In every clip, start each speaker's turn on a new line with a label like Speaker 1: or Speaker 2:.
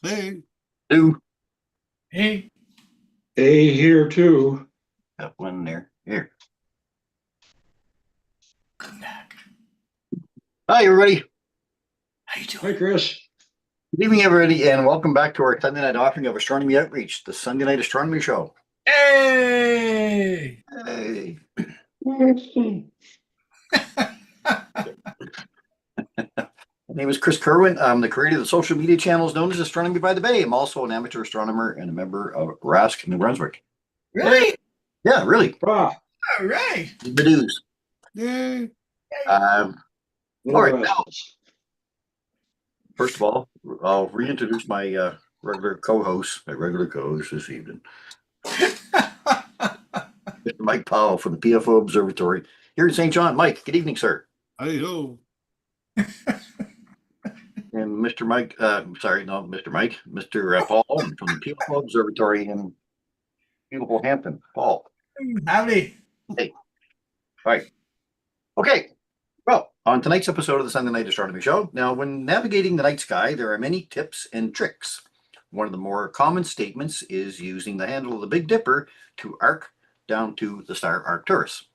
Speaker 1: Hey,
Speaker 2: Two.
Speaker 3: Hey,
Speaker 4: A here too.
Speaker 2: Got one there. Here.
Speaker 3: come back.
Speaker 2: Hi, everybody.
Speaker 3: How you
Speaker 4: Hi,
Speaker 3: doing?
Speaker 4: Chris.
Speaker 2: Good evening, everybody, and welcome back to our Sunday night offering of Astronomy Outreach, the Sunday night astronomy show.
Speaker 3: Hey!
Speaker 2: Hey. My name is Chris Kerwin. I'm the creator of the social media channels known as Astronomy by the Bay. I'm also an amateur astronomer and a member of RASC New Brunswick.
Speaker 3: Really?
Speaker 2: Yeah, really.
Speaker 4: Ah,
Speaker 3: All right.
Speaker 2: The news.
Speaker 1: yay.
Speaker 2: Um,
Speaker 4: little
Speaker 2: all right.
Speaker 4: rascals.
Speaker 2: First of all, I'll reintroduce my regular co-host this evening, Mr. Mike Powell from the PFO Observatory here in St. John. Mike, good evening, sir.
Speaker 1: Hey ho.
Speaker 2: And Mr. Mike, Mr. Mike, Mr. Paul Owen from the PFO Observatory in beautiful Hampton. Paul,
Speaker 3: Howdy.
Speaker 2: hey. All right. Okay. Well, on tonight's episode of the Sunday Night Astronomy Show, now when navigating the night sky, there are many tips and tricks. One of the more common statements is using the handle of the Big Dipper to arc down to the star Arcturus.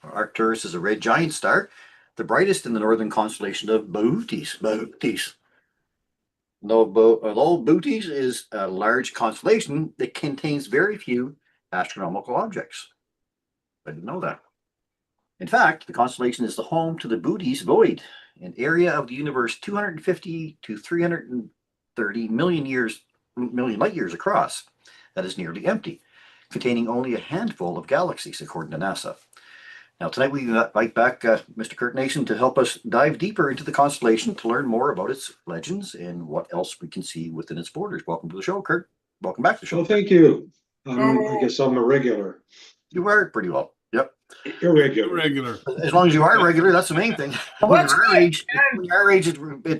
Speaker 2: Arcturus is a red giant star, the brightest in the northern constellation of Bootes. Although Bootes is a large constellation that contains very few astronomical objects. I didn't know that. In fact, the constellation is the home to the Bootes Void, an area of the universe 250 to 330 million light years across that is nearly empty, containing only a handful of galaxies, according to NASA. Now, tonight we invite back Mr. Kurt Nason to help us dive deeper into the constellation to learn more about its legends and what else we can see within its borders. Welcome to the show, Kurt. Welcome back to the show.
Speaker 4: Well, thank you. I
Speaker 3: Oh.
Speaker 4: guess I'm a regular.
Speaker 2: You are pretty well. Yep.
Speaker 4: Irregular.
Speaker 1: Regular.
Speaker 2: As long as you are regular, that's the main thing.
Speaker 3: Well,
Speaker 2: When
Speaker 3: that's
Speaker 2: you're our
Speaker 3: good.
Speaker 2: age,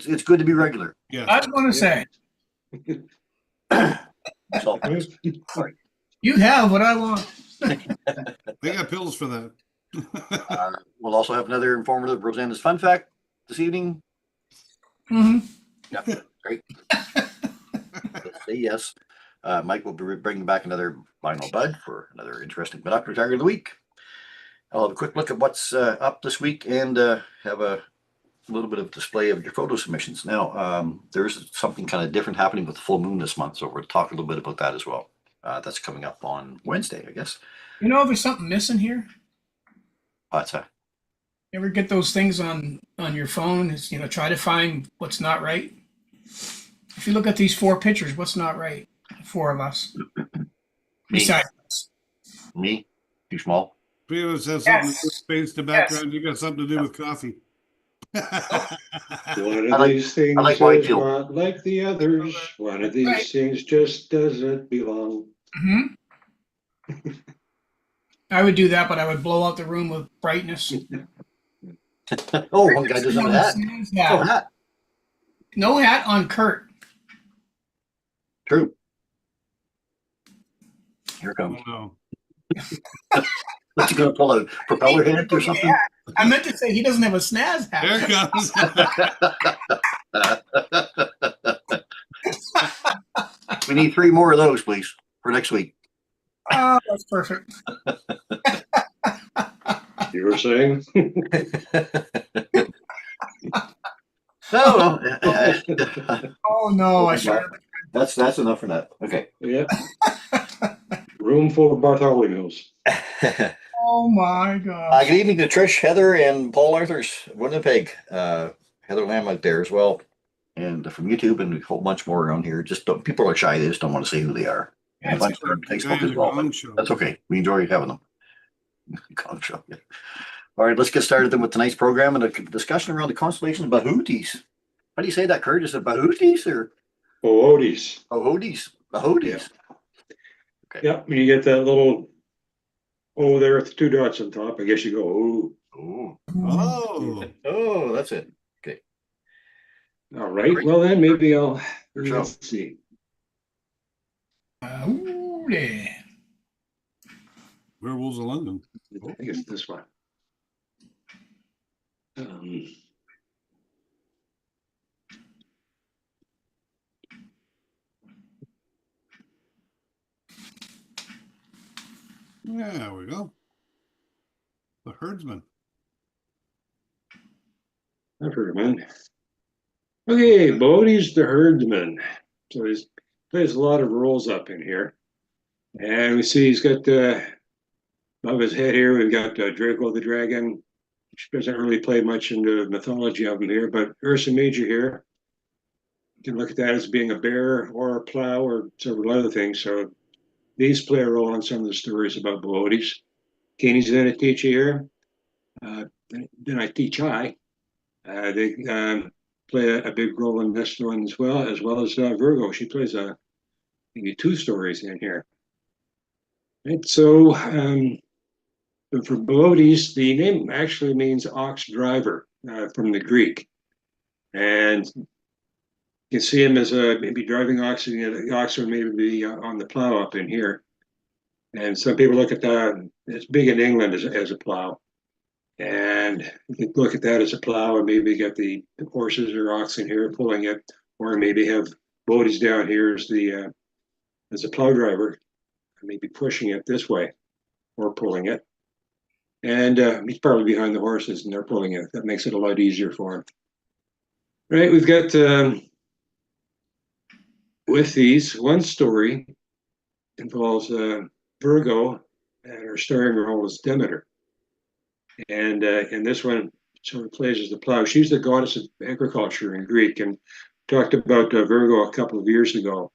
Speaker 2: it's good to be regular.
Speaker 1: Yeah.
Speaker 3: I was going to say,
Speaker 2: So,
Speaker 3: you have what I want.
Speaker 1: They got pills for that.
Speaker 2: we'll also have another informative Rosanna's fun fact this evening.
Speaker 3: Mm-hmm.
Speaker 2: Yeah, great. Let's say yes. Mike will be bringing back another vinyl bud for another interesting binocular target of the week. I'll have a quick look at what's up this week and have a little bit of display of your photo submissions. Now, there's something kind of different happening with the full moon this month, so we'll talk a little bit about that as well. That's coming up on Wednesday, I guess.
Speaker 3: You know, there's something missing here.
Speaker 2: What's that?
Speaker 3: You ever get those things on your phone? It's, try to find what's not right. If you look at these 4 pictures, what's not right? 4 of us. Besides us.
Speaker 2: Me? Too small?
Speaker 1: Felix has something to do with
Speaker 3: Yes.
Speaker 1: space the background. You got something to do with coffee.
Speaker 4: One of these things
Speaker 2: like
Speaker 4: is
Speaker 2: Whitefield.
Speaker 4: not like the others. One of these
Speaker 3: Right.
Speaker 4: things just doesn't belong.
Speaker 3: Mm-hmm. I would do that, but I would blow out the room with brightness.
Speaker 2: Oh, one guy doesn't have a hat. Oh, hat.
Speaker 3: No hat on Kurt.
Speaker 2: True. Here it comes.
Speaker 1: Oh,
Speaker 2: What's he going to pull a propeller hat or something?
Speaker 3: I meant to say he doesn't have a snaz
Speaker 1: no. There
Speaker 3: hat.
Speaker 1: comes.
Speaker 2: We need 3 more of those, please, for next week.
Speaker 3: Oh, that's perfect.
Speaker 4: You were saying?
Speaker 2: No.
Speaker 3: Oh no, I should.
Speaker 2: That's enough for that. Okay.
Speaker 4: Yeah. Room full of Bartholomew's.
Speaker 3: Oh my God.
Speaker 2: Good evening to Trish, Heather, and Paul Arthurs, Winnipeg. Heather Lamb out there as well, and from YouTube, and a whole bunch more around here. People are shy; they just don't want to say who they are.
Speaker 3: Yeah,
Speaker 2: And a bunch on Facebook as well. That's okay. We enjoy having them. Gong show. Yeah. All right, let's get started then with tonight's program and a discussion around the constellation of Bahootes. How do you say that, Kurt? Is it Bahootes or
Speaker 4: Bohotes.
Speaker 2: Bahootes? Bahootes.
Speaker 4: Okay. Yep, you get that little there with the 2 dots on top. I guess you go, ooh.
Speaker 1: Oh.
Speaker 2: Oh, that's it. Okay.
Speaker 4: All right. Well, then maybe I'll
Speaker 2: Sure.
Speaker 4: let's see.
Speaker 3: Yeah.
Speaker 1: Werewolves of London.
Speaker 4: I think it's this one.
Speaker 1: Yeah, there we go. The herdsman.
Speaker 4: I've heard of him. Okay, Bodie's the herdsman. So he plays a lot of roles up in here. And we see he's got above his head here, we've got Draco the dragon, which doesn't really play much into the mythology of him here, but Ursa Major here, you can look at that as being a bear or a plow or several other things. So these play a role in some of the stories about Boötes. Canis then I teach here. Then I teach I. They play a big role in this one as well as Virgo. She plays maybe two stories in here. Right, so for Boötes, the name actually means ox driver from the Greek. And you can see him as maybe driving oxen. The ox would maybe be on the plow up in here. And some people look at that, it's big in England as a plow. And you can look at that as a plow and maybe get the horses or oxen here pulling it, or maybe have Boötes down here as a plow driver, maybe pushing it this way or pulling it. And he's probably behind the horses and they're pulling it. That makes it a lot easier for him. Right, we've got with these, one story involves Virgo, and her starring role is Demeter. And in this one, sort of plays as the plow. She's the goddess of agriculture in Greek, and talked about Virgo a couple of years ago.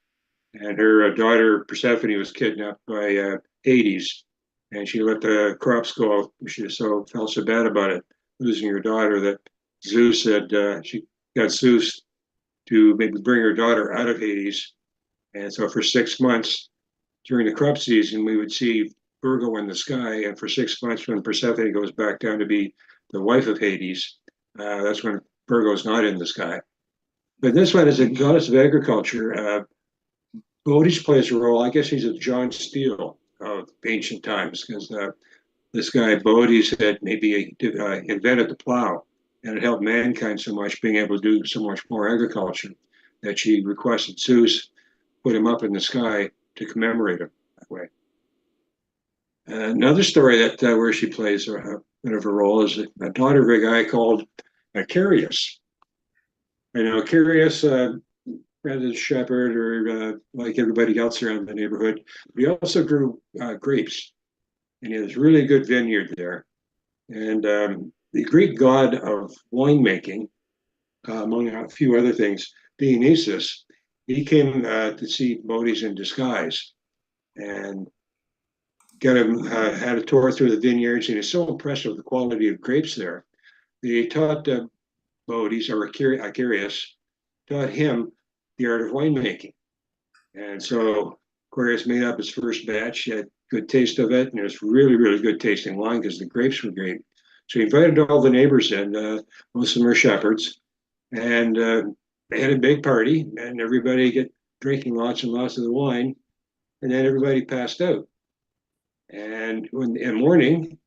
Speaker 4: And her daughter Persephone was kidnapped by Hades, and she let the crops go. She felt so bad about it, losing her daughter, that Zeus said she got Zeus to maybe bring her daughter out of Hades. And so for 6 months during the crop season, we would see Virgo in the sky. And for 6 months, when Persephone goes back down to be the wife of Hades, that's when Virgo's not in the sky. But this one is a goddess of agriculture. Boötes plays a role. I guess he's a John Steele of ancient times, because this guy Boötes had maybe invented the plow, and it helped mankind so much, being able to do so much more agriculture, that she requested Zeus put him up in the sky to commemorate him that way. Another story that where she plays a bit of a role is a daughter of a guy called Carius. I know Carius, rather than shepherd or like everybody else around the neighborhood, but he also grew grapes, and he has a really good vineyard there. And the Greek god of winemaking, among a few other things, Dionysus, he came to see Boötes in disguise, and got him had a tour through the vineyards, and he's so impressed with the quality of grapes there. He taught Boötes, or Carius, taught him the art of winemaking. And so Aquarius made up his first batch. He had good taste of it, and it was really, really good tasting wine because the grapes were great. So he invited all the neighbors in, most of them are shepherds, and they had a big party, and everybody get drinking lots and lots of the wine, and then everybody passed out. And in the morning,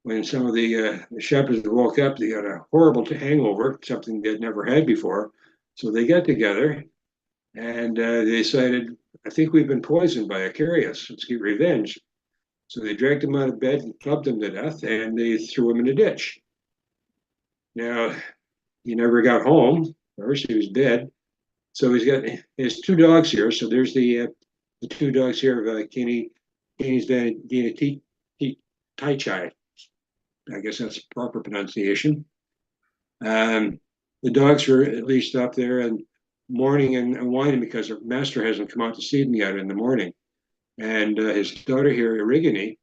Speaker 4: when some of the shepherds woke up, they got a horrible hangover, something they'd never had before. So they got together, and they decided, I think we've been poisoned by Icarius. Let's get revenge. So they dragged him out of bed and clubbed him to death, and they threw him in a ditch. Now, he never got home. Of course, he was dead. So he's got his two dogs here. So there's the two dogs here of Canis Taichai. I guess that's the proper pronunciation. The dogs are at least up there and mourning and whining because their master hasn't come out to see them yet in the morning. And his daughter here, Erigone,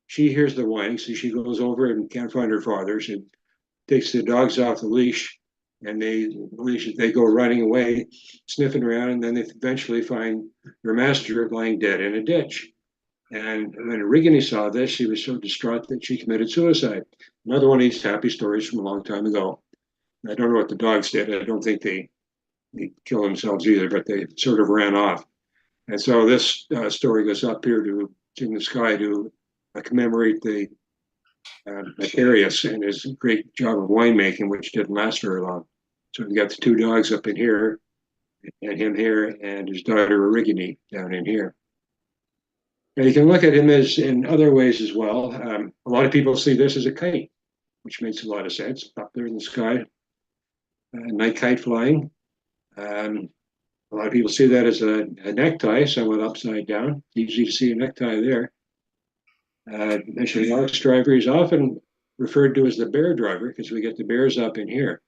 Speaker 4: she hears the whining, so she goes over and can't find her father. She takes the dogs off the leash, and they go running away, sniffing around, and then they eventually find their master lying dead in a ditch. And when Erigone saw this, she was so distraught that she committed suicide. Another one of these happy stories from a long time ago. I don't know what the dogs did. I don't think they kill themselves either, but they sort of ran off. And so this story goes up here to in the sky to commemorate the Icarius and his great job of winemaking, which didn't last very long. So we got the two dogs up in here, and him here, and his daughter Erigone down in here. And you can look at him as in other ways as well. A lot of people see this as a kite, which makes a lot of sense up there in the sky, night kite flying. A lot of people see that as a necktie, somewhat upside down. Easy to see a necktie there. Mentioned the ox driver, he's often referred to as the bear driver because we get the bears up in here.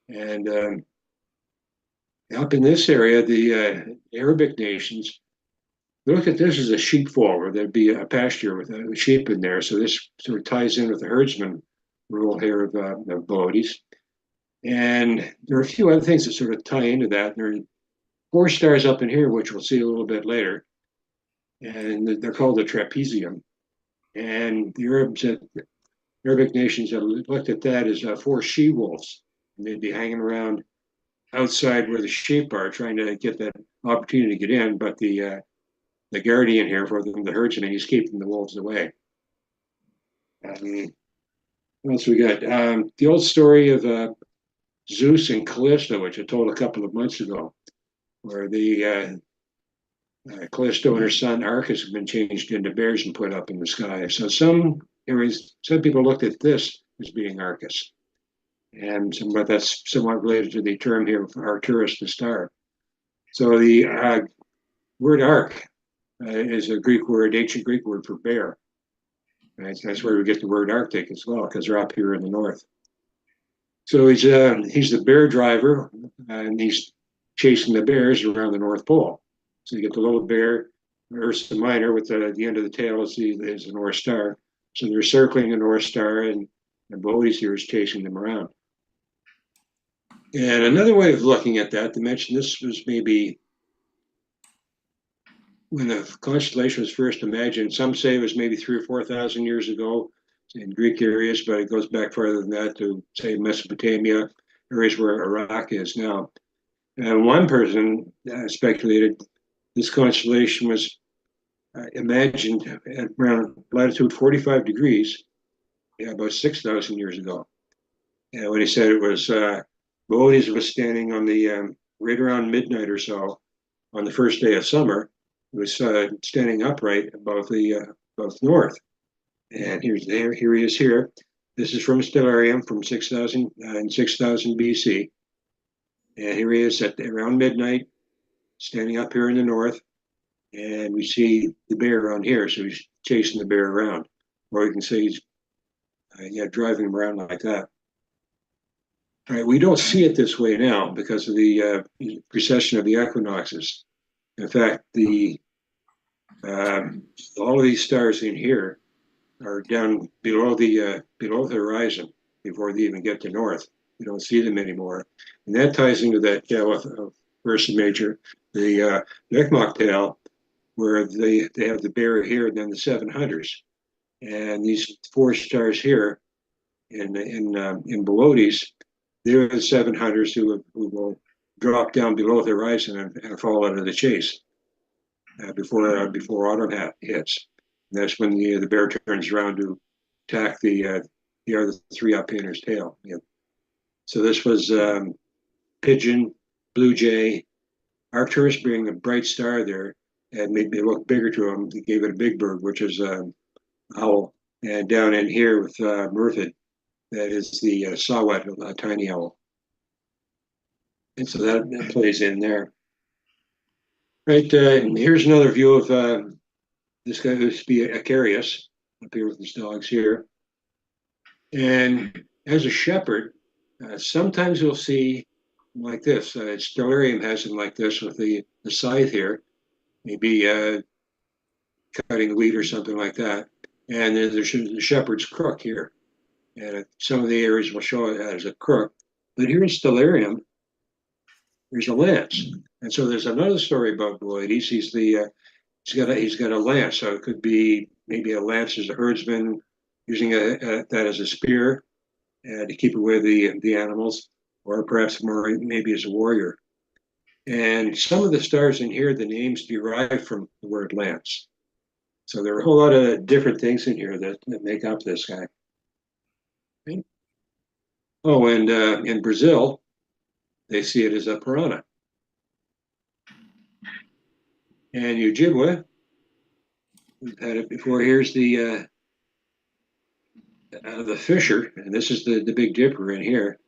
Speaker 4: And up in this area, the Arabic nations look at this as a sheepfold, where there'd be a pasture with sheep in there. So this sort of ties in with the herdsman rule here of Boadies. And there are a few other things that sort of tie into that. There are 4 stars up in here, which we'll see a little bit later. And they're called the trapezium. And the Arabic nations have looked at that as 4 she-wolves. And they'd be hanging around outside where the sheep are, trying to get that opportunity to get in. But the guardian here for them, the herdsman, he's keeping the wolves away. What else we got? The old story of Zeus and Callisto, which I told a couple of months ago, where the Callisto and her son Arcus have been changed into bears and put up in the sky. So some people looked at this as being Arcus, and that's somewhat related to the term here for Arcturus, the star. So the word arc is a Greek word, ancient Greek word for bear. Right? That's where we get the word Arctic as well, because they're up here in the north. So he's the bear driver, and he's chasing the bears around the North Pole. So you get the little bear, Ursa Minor, with the end of the tail is the North Star. So they're circling the North Star, and Boades here is chasing them around. And another way of looking at that, to mention this was maybe when the constellation was first imagined. Some say it was maybe 3,000 or 4,000 years ago in Greek areas, but it goes back farther than that to, say, Mesopotamia, areas where Iraq is now. And one person speculated this constellation was imagined at around latitude 45 degrees, about 6,000 years ago. And when he said it was, Boades was standing on the, right around midnight or so, on the first day of summer, it was standing upright above the north. And here he is here. This is from Stellarium from 6,000 BC. And here he is at around midnight, standing up here in the north. And we see the bear on here, so he's chasing the bear around. Or you can say he's driving him around like that. All right, we don't see it this way now because of the precession of the equinoxes. In fact, all of these stars in here are down below the horizon before they even get to north. We don't see them anymore, and that ties into that tail of Ursa Major, the Mi'kmaq tail, where they have the bear here and then the 7 hunters, and these 4 stars here in Boades, they're the 7 hunters who will drop down below the horizon and fall out of the chase before autumn hits. And that's when the bear turns around to attack the other 3 up in his tail. Yeah. So this was pigeon, blue jay, Arcturus being a bright star there, and made it look bigger to him. He gave it a big bird, which is owl. And down in here with Murphid, that is the saw-whet, a tiny owl. And so that plays in there. Right, here's another view of this guy who used to be Icarius, up here with his dogs here. And as a shepherd, sometimes you'll see like this. Stellarium has him like this with the scythe here, maybe cutting wheat or something like that. And then there's the shepherd's crook here. And some of the areas will show it as a crook. But here in Stellarium, there's a lance. And so there's another story about Boades. He's got a lance. So it could be maybe a lance as a herdsman, using that as a spear to keep away the animals, or perhaps more maybe as a warrior. And some of the stars in here, the names derive from the word lance. So there are a whole lot of different things in here that make up this guy. Okay. Oh, and in Brazil, they see it as a piranha. And Ojibwe, We've had it before. Here's the fissure, and this is the Big Dipper in here.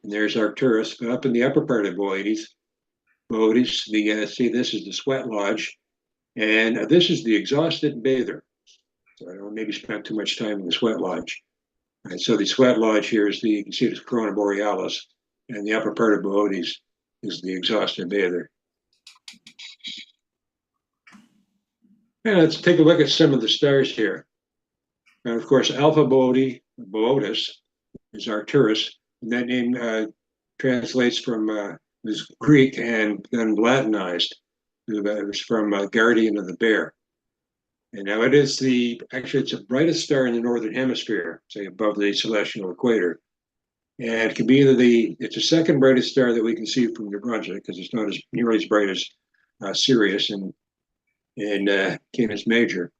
Speaker 4: And there's Arcturus, but up in the upper part of Boetes, see, this is the sweat lodge, and this is the exhausted bather. So I don't maybe spent too much time in the sweat lodge. And so the sweat lodge here is you can see the Corona Borealis, and the upper part of Boetes is the exhausted bather. And let's take a look at some of the stars here. And of course, Alpha Boötis is Arcturus, and that name translates from is Greek and then Latinized. It was from Guardian of the Bear. And now it's the brightest star in the northern hemisphere, say above the celestial equator. And it can be it's the second brightest star that we can see from New Brunswick because it's not nearly as bright as Sirius and Canis Major.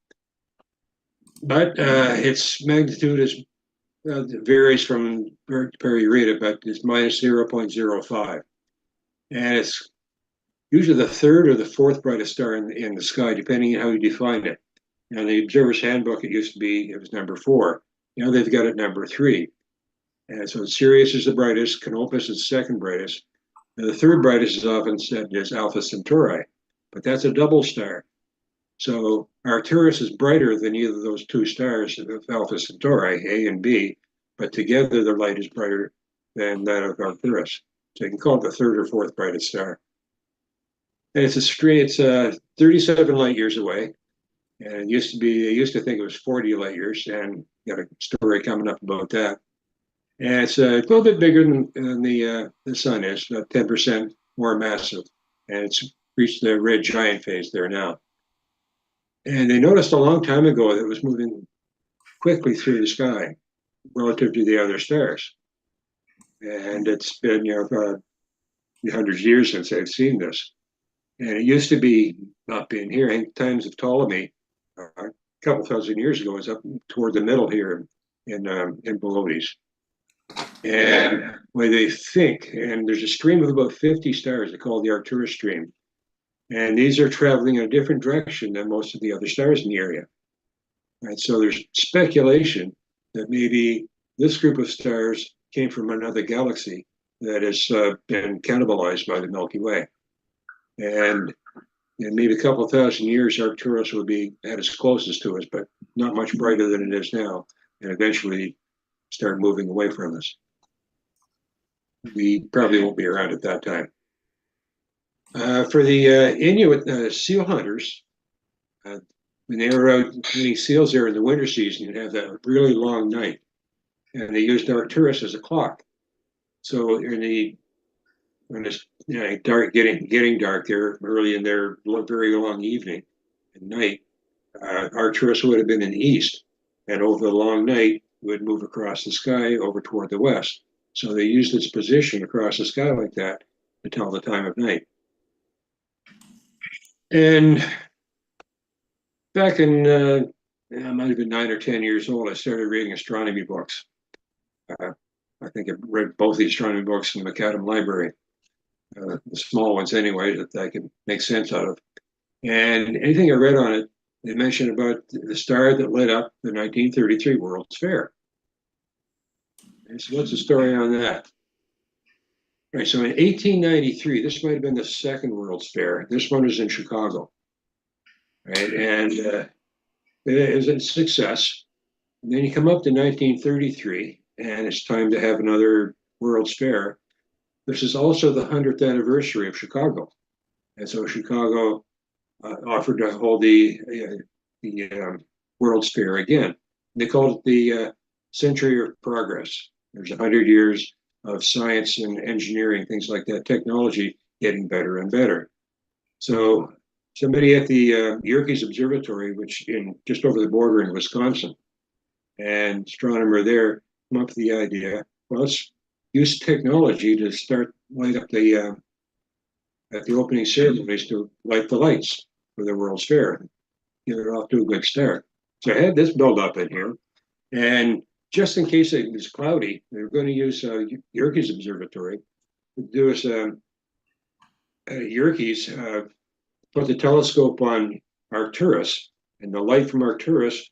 Speaker 4: But its magnitude varies from Perry-Rita, but it's minus 0.05. And it's usually the third or the fourth brightest star in the sky, depending on how you define it. Now, in the Observer's Handbook, it was number 4. Now they've got it number 3. And so Sirius is the brightest, Canopus is the second brightest. And the third brightest is often said as Alpha Centauri, but that's a double star. So Arcturus is brighter than either of those two stars of Alpha Centauri, A and B, but together their light is brighter than that of Arcturus. So you can call it the third or fourth brightest star. And it's 37 light years away. And I used to think it was 40 light years, and got a story coming up about that. And it's a little bit bigger than the sun is, about 10% more massive. And it's reached the red giant phase there now. And they noticed a long time ago that it was moving quickly through the sky relative to the other stars. And it's been hundreds of years since I've seen this. And it used to be not being here. In times of Ptolemy, a couple thousand years ago, it was up toward the middle here in Boötes. And where they think, and there's a stream of about 50 stars they call the Arcturus stream. And these are traveling in a different direction than most of the other stars in the area. And so there's speculation that maybe this group of stars came from another galaxy that has been cannibalized by the Milky Way. And in maybe a couple thousand years, Arcturus will be at its closest to us, but not much brighter than it is now, and eventually start moving away from us. We probably won't be around at that time. For the Inuit seal hunters, when they were out hunting seals there in the winter season, you'd have that really long night, and they used Arcturus as a clock. So when it's dark, getting dark there early in their very long evening and night, Arcturus would have been in the east, and over the long night would move across the sky over toward the west. So they used its position across the sky like that to tell the time of night. And back in, I might have been 9 or 10 years old, I started reading astronomy books. I think I read both the astronomy books in the Macadam Library, the small ones anyway, that I could make sense out of. And anything I read on it, they mentioned about the star that lit up the 1933 World's Fair. And so what's the story on that? Right, so in 1893, this might have been the second World's Fair. This one was in Chicago, right? And it was a success. And then you come up to 1933, and it's time to have another World's Fair. This is also the 100th anniversary of Chicago. And so Chicago offered to hold the World's Fair again. They called it the Century of Progress. There's 100 years of science and engineering, things like that, technology getting better and better. So somebody at the Yerkes Observatory, which just over the border in Wisconsin, and astronomer there came up with the idea, well, let's use technology to start light up at the opening ceremonies to light the lights for the World's Fair, get it off to a good start. So I had this build up in here, and just in case it was cloudy, they were going to use Yerkes Observatory to do us Yerkes, put the telescope on Arcturus And the light from Arcturus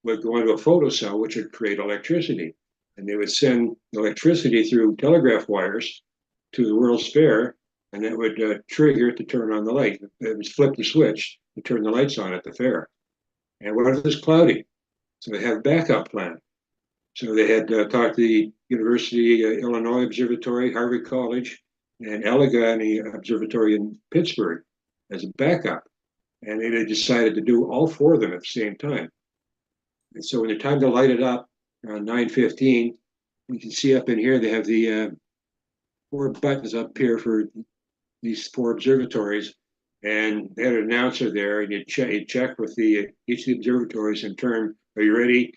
Speaker 4: would go into a photocell, which would create electricity. And they would send electricity through telegraph wires to the World's Fair, and that would trigger it to turn on the light. It would flip the switch to turn the lights on at the fair. And what if it's cloudy? So they have a backup plan. So they had talked to the University Illinois Observatory, Harvard College, and Allegheny Observatory in Pittsburgh as a backup. And they decided to do all four of them at the same time. And so when the time to light it up around 9:15, you can see up in here they have the four buttons up here for these four observatories, and they had an announcer there, and you check with each of the observatories in turn. Are you ready?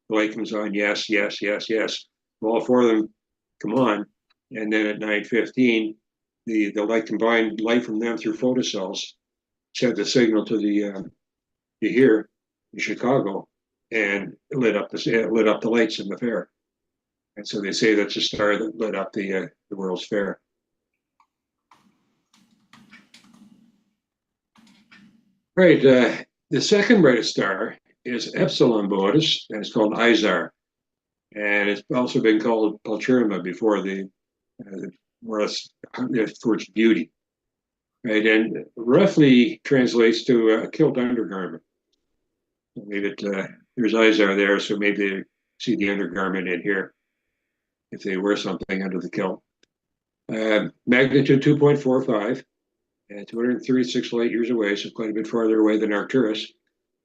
Speaker 4: The light comes on. Yes, yes, yes, yes. Well, all four of them come on, and then at 9:15, the light combined light from them through photocells sent the signal to the here in Chicago, and it lit up the lights in the fair. And so they say that's a star that lit up the World's Fair. Right. The second brightest star is Epsilon Boötis, and it's called Izar. And it's also been called Pulcherima before for its beauty. Right, and roughly translates to a kilt undergarment. Maybe there's Izar there, so maybe they see the undergarment in here if they wear something under the kilt. Magnitude 2.45, and 236 light years away, so quite a bit farther away than Arcturus,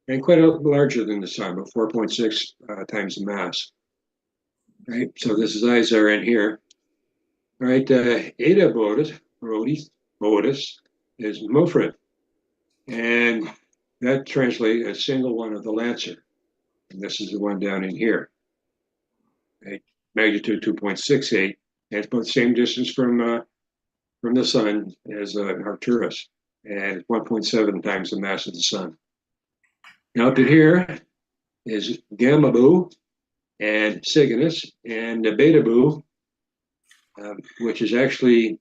Speaker 4: and quite larger than the Sun, about 4.6 times the mass. Right, so this is Izar in here. All right, Eta Boötis is Mofred, and that translates a single one of the Lancer. And this is the one down in here. Right, magnitude 2.68, and it's about the same distance from the Sun as Arcturus, and 1.7 times the mass of the Sun. Now up in here is Gamma Boo and Cygnus, and Beta Boo, which is actually,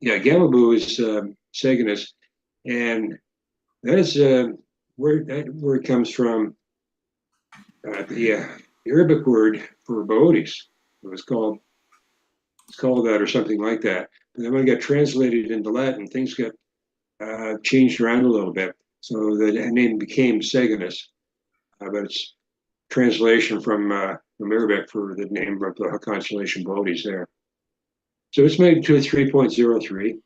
Speaker 4: Gamma Boo is Cygnus, and that is where it comes from. The Arabic word for Boötis. It's called that or something like that. And then when it got translated into Latin, things got changed around a little bit. So the name became Cygnus, but it's translation from Arabic for the name of the constellation Boötis there. So it's magnitude 3.03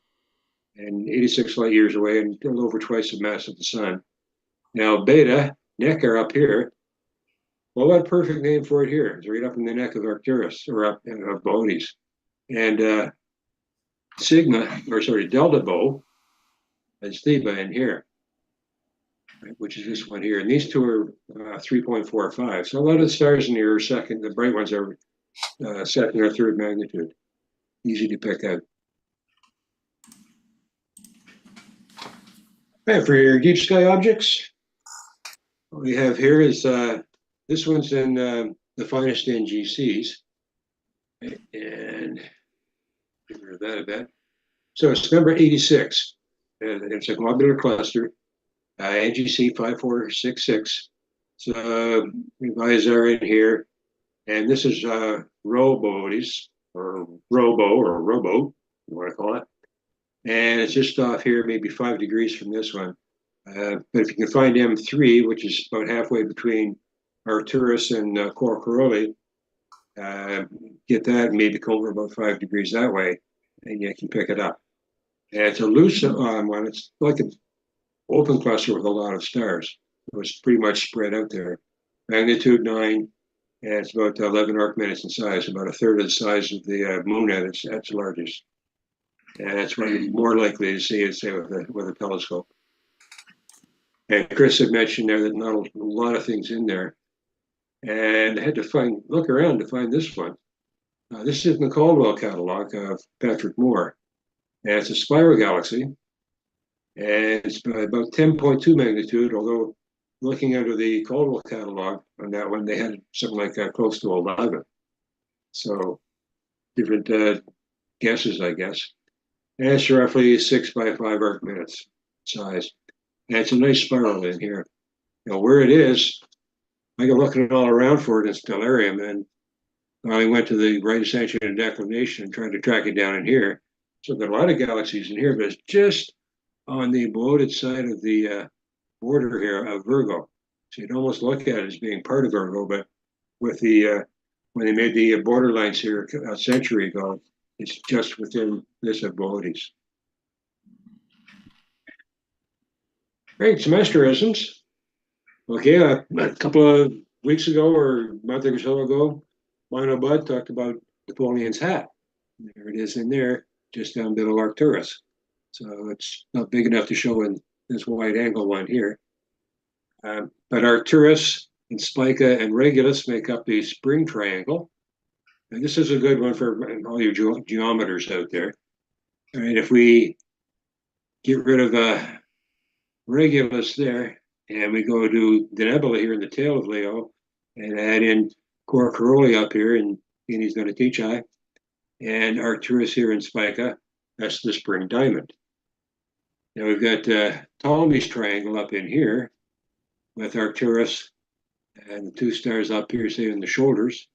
Speaker 4: and 86 light years away and a little over twice the mass of the Sun. Now Beta, Necker up here. Well, what perfect name for it here? It's right up in the neck of Arcturus, or up of Boötis. And Delta Bo is Theba in here, right, which is this one here. And these two are 3.45. So a lot of the stars in here are second, the bright ones are second or third magnitude. Easy to pick out. And for your deep sky objects, what we have here is this one's in the finest NGCs, and get rid of that a bit. So it's number 86. It's a globular cluster, NGC 5466. So Izar in here, and this is Boötis, or Robo, you want to call it. And it's just off here, maybe 5 degrees from this one. But if you can find M3, which is about halfway between Arcturus and Coriolis, get that, maybe come over about 5 degrees that way, and you can pick it up. And it's a loose one. It's like an open cluster with a lot of stars. So it's pretty much spread out there. Magnitude 9, and it's about 11 arc minutes in size, about a third of the size of the moon at its largest. And that's what you're more likely to see, say, with a telescope. And Chris had mentioned there that not a lot of things in there. And I had to look around to find this one. This is in the Caldwell catalog of Patrick Moore. And it's a spiral galaxy. And it's about 10.2 magnitude, although looking under the Caldwell catalog on that one, they had something like close to 11. So different guesses, I guess. And it's roughly 6 by 5 arc minutes. size. And it's a nice spiral in here. You know, where it is, I got looking all around for it in Stellarium, and I went to the right ascension and declination and tried to track it down in here. So there are a lot of galaxies in here, but it's just on the bloated side of the border here of Virgo. So you'd almost look at it as being part of Virgo, but with the when they made the borderlines here a century ago, it's just within this of Boötes. Great, some asterisms. Okay, a couple of weeks ago or a month or so ago, Lionel Budd talked about Napoleon's hat. There it is in there, just down below Arcturus. So it's not big enough to show in this wide angle one here. But Arcturus and Spica and Regulus make up the spring triangle. And this is a good one for all your geometers out there. All right, if we get rid of Regulus there, and we go to the nebula here in the tail of Leo, and add in Cor Caroli up here, and he's going to teach I, and Arcturus here in Spica, that's the spring diamond. Now we've got Ptolemy's triangle up in here with Arcturus and the two stars up here, say in the shoulders.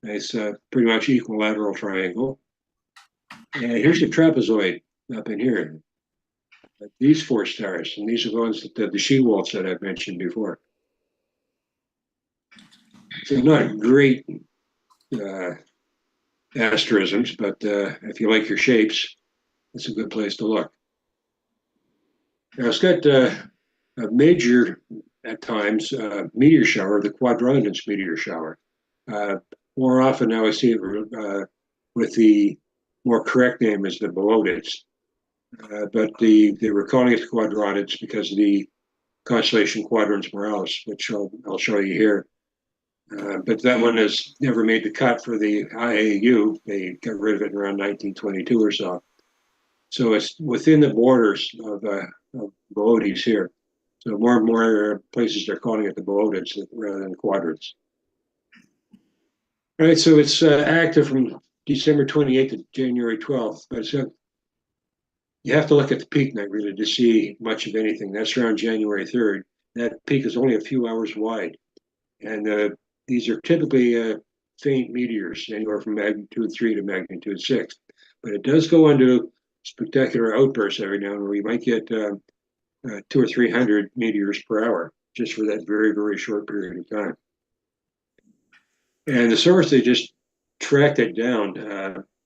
Speaker 4: Nice, pretty much equilateral triangle. And here's the trapezoid up in here. These four stars, and these are the ones that the she-wolves that I've mentioned before. So not great asterisms, but if you like your shapes, it's a good place to look. Now it's got a major, at times, meteor shower, the Quadrantins meteor shower. More often now I see it with the more correct name is the Boötes. But they were calling it the Quadrantins because of the constellation Quadrans Borealis, which I'll show you here. But that one has never made the cut for the IAU. They got rid of it around 1922 or so. So it's within the borders of Boötes here. So more and more places are calling it the Boötes rather than quadrants. All right, so it's active from December 28th to January 12th, but it's you have to look at the peak night really to see much of anything. That's around January 3rd. That peak is only a few hours wide. And these are typically faint meteors, anywhere from magnitude 3 to magnitude 6. But it does go into spectacular outbursts every now and then where you might get 200 or 300 meteors per hour just for that very, very short period of time. And the source, they just tracked it down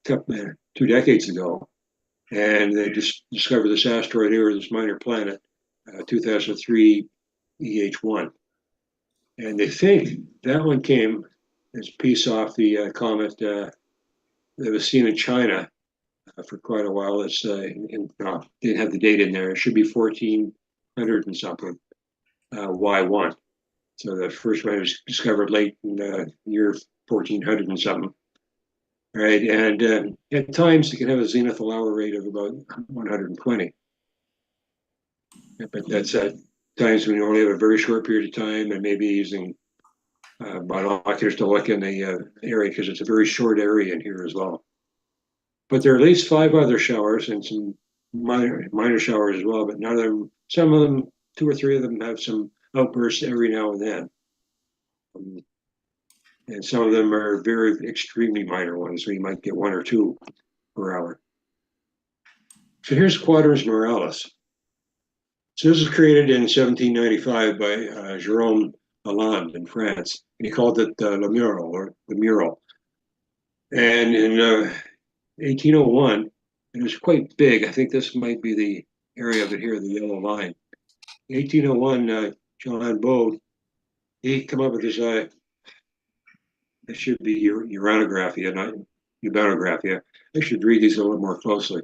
Speaker 4: 2 decades ago. And they just discovered this asteroid here, this minor planet, 2003 EH1. And they think that one came as a piece off the comet that was seen in China for quite a while. It's didn't have the date in there. It should be 1400 and something, Y1. So the first one was discovered late in the year 1400 and something. Right, and at times it can have a zenithal hour rate of about 120. But that's at times when you only have a very short period of time and maybe using binoculars to look in the area because it's a very short area in here as well. But there are at least 5 other showers and some minor showers as well, but none of them, some of them, 2 or 3 of them have some outbursts every now and then. And some of them are very extremely minor ones, so you might get 1 or 2 per hour. So here's Quadrans Borealis. So this was created in 1795 by Jérôme Lalande in France, and he called it Le Mural, or the Mural. And in 1801, it was quite big. I think this might be the area of it here, the yellow line. In 1801, John Bode, he came up with this it should be uranographia, not eubanographia. I should read these a little more closely.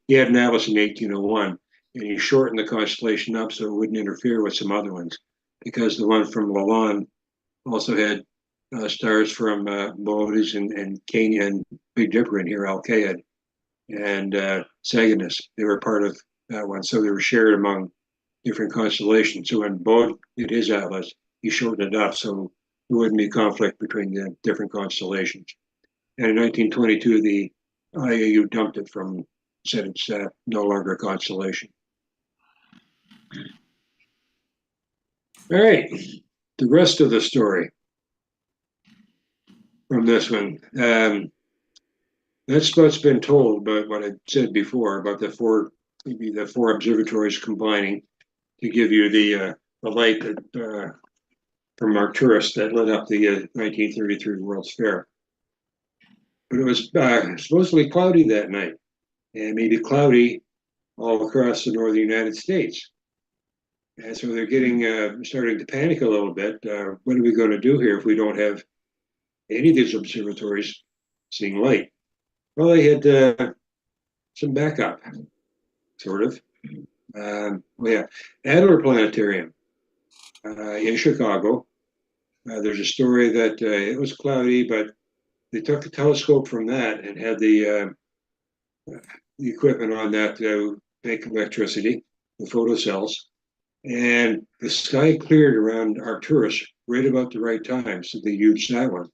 Speaker 4: He had an atlas in 1801, and he shortened the constellation up so it wouldn't interfere with some other ones, because the one from Lalande also had stars from Boötes and Canis and Big Dipper in here, Alkaid, and Sagittarius. They were part of that one, so they were shared among different constellations. So when Bode did his atlas, he shortened it up so there wouldn't be conflict between the different constellations. And in 1922, the IAU dumped it said it's no longer a constellation. All right, the rest of the story from this one. That's what's been told about what I said before about maybe the four observatories combining to give you the light that from Arcturus that lit up the 1933 World's Fair. But it was supposedly cloudy that night, and maybe cloudy all across the northern United States. And so they're getting starting to panic a little bit. What are we going to do here if we don't have any of these observatories seeing light? Well, they had some backup, sort of. Yeah, Adler Planetarium in Chicago. There's a story that it was cloudy, but they took the telescope from that and had the equipment on that to make electricity, the photocells, and the sky cleared around Arcturus right about the right time, so they used that one.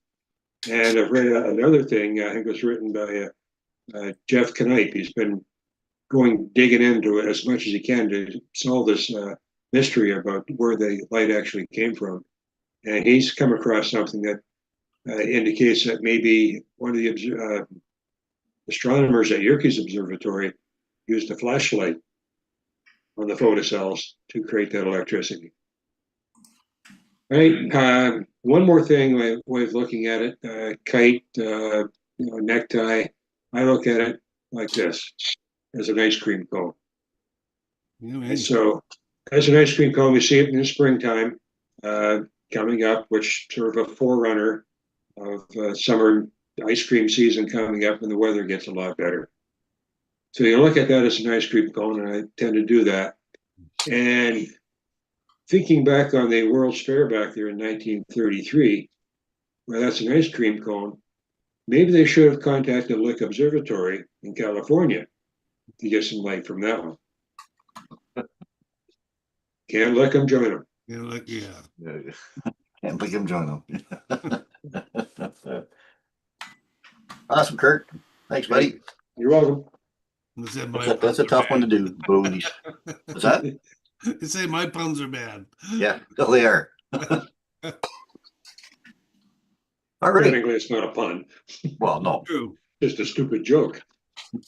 Speaker 4: And I've read another thing, I think it was written by Jeff Knipe. He's been digging into it as much as he can to solve this mystery about where the light actually came from. And he's come across something that indicates that maybe one of the astronomers at Yerkes Observatory used a flashlight on the photocells to create that electricity. Right. One more thing, way of looking at it, kite, necktie. I look at it like this, as an ice cream cone. And so, as an ice cream cone, we see it in the springtime coming up, which sort of a forerunner of summer ice cream season coming up, and the weather gets a lot better. So you look at that as an ice cream cone, and I tend to do that. And thinking back on the World's Fair back there in 1933, well, that's an ice cream cone. Maybe they should have contacted Lick Observatory in California to get some light from that one. Can't let them join them.
Speaker 1: Yeah.
Speaker 2: Can't pick him, join them. Awesome, Kurt. Thanks, buddy.
Speaker 4: You're welcome.
Speaker 2: That's a tough one to do, booties. What's that?
Speaker 1: You say my puns are bad.
Speaker 2: Yeah, they are. All right.
Speaker 4: Technically, it's not a pun.
Speaker 2: Well, no.
Speaker 1: True.
Speaker 4: Just a stupid joke.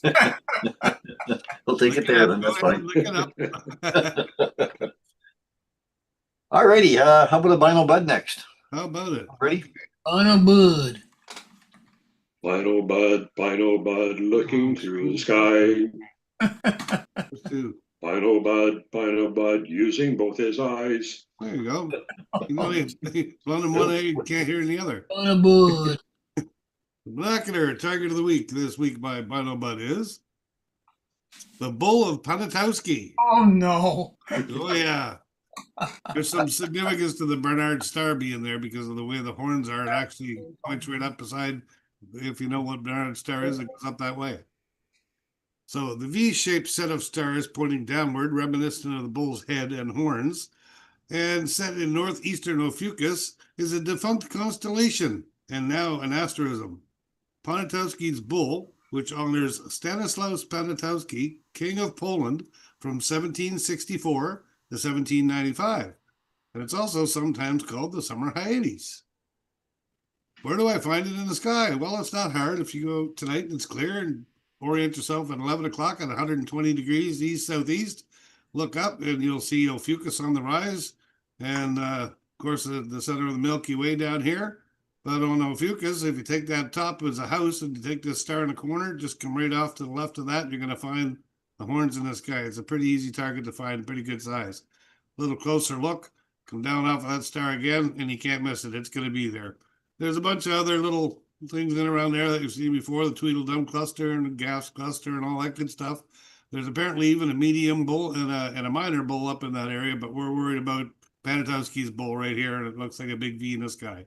Speaker 2: We'll take it there then. That's fine.
Speaker 1: Look it up.
Speaker 2: All righty. How about a Bino Bud next?
Speaker 1: How about it?
Speaker 2: Ready?
Speaker 3: On a bud.
Speaker 4: Bino Bud, looking through the sky. Bino Bud, using both his eyes.
Speaker 1: There you go. You know, one in one eye, you can't hear in the other.
Speaker 3: On a bud.
Speaker 1: The binocular target of the week this week by Bino Bud is the Bull of Poniatowski.
Speaker 3: Oh no.
Speaker 1: Oh yeah. There's some significance to the Bernard star being there because of the way the horns are. It actually points right up beside. If you know what Bernard star is, it goes up that way. So the V-shaped set of stars pointing downward, reminiscent of the bull's head and horns, and set in northeastern Ophiuchus, is a defunct constellation and now an asterism. Poniatowski's bull, which honors Stanislaus Poniatowski, King of Poland, from 1764 to 1795. And it's also sometimes called the Summer Hyades. Where do I find it in the sky? Well, it's not hard. If you go tonight and it's clear and orient yourself at 11 o'clock at 120 degrees east-southeast, look up and you'll see Ophiuchus on the rise. And, of course, the center of the Milky Way down here. But on Ophiuchus, if you take that top as a house and you take this star in the corner, just come right off to the left of that, you're going to find the horns in the sky. It's a pretty easy target to find, pretty good size. A little closer look, come down off of that star again, and you can't miss it. It's going to be there. There's a bunch of other little things in around there that you've seen before, the Tweedledum cluster and the Gas cluster and all that good stuff. There's apparently even a medium bull and a minor bull up in that area, but we're worried about Poniatowski's bull right here, and it looks like a big V in the sky.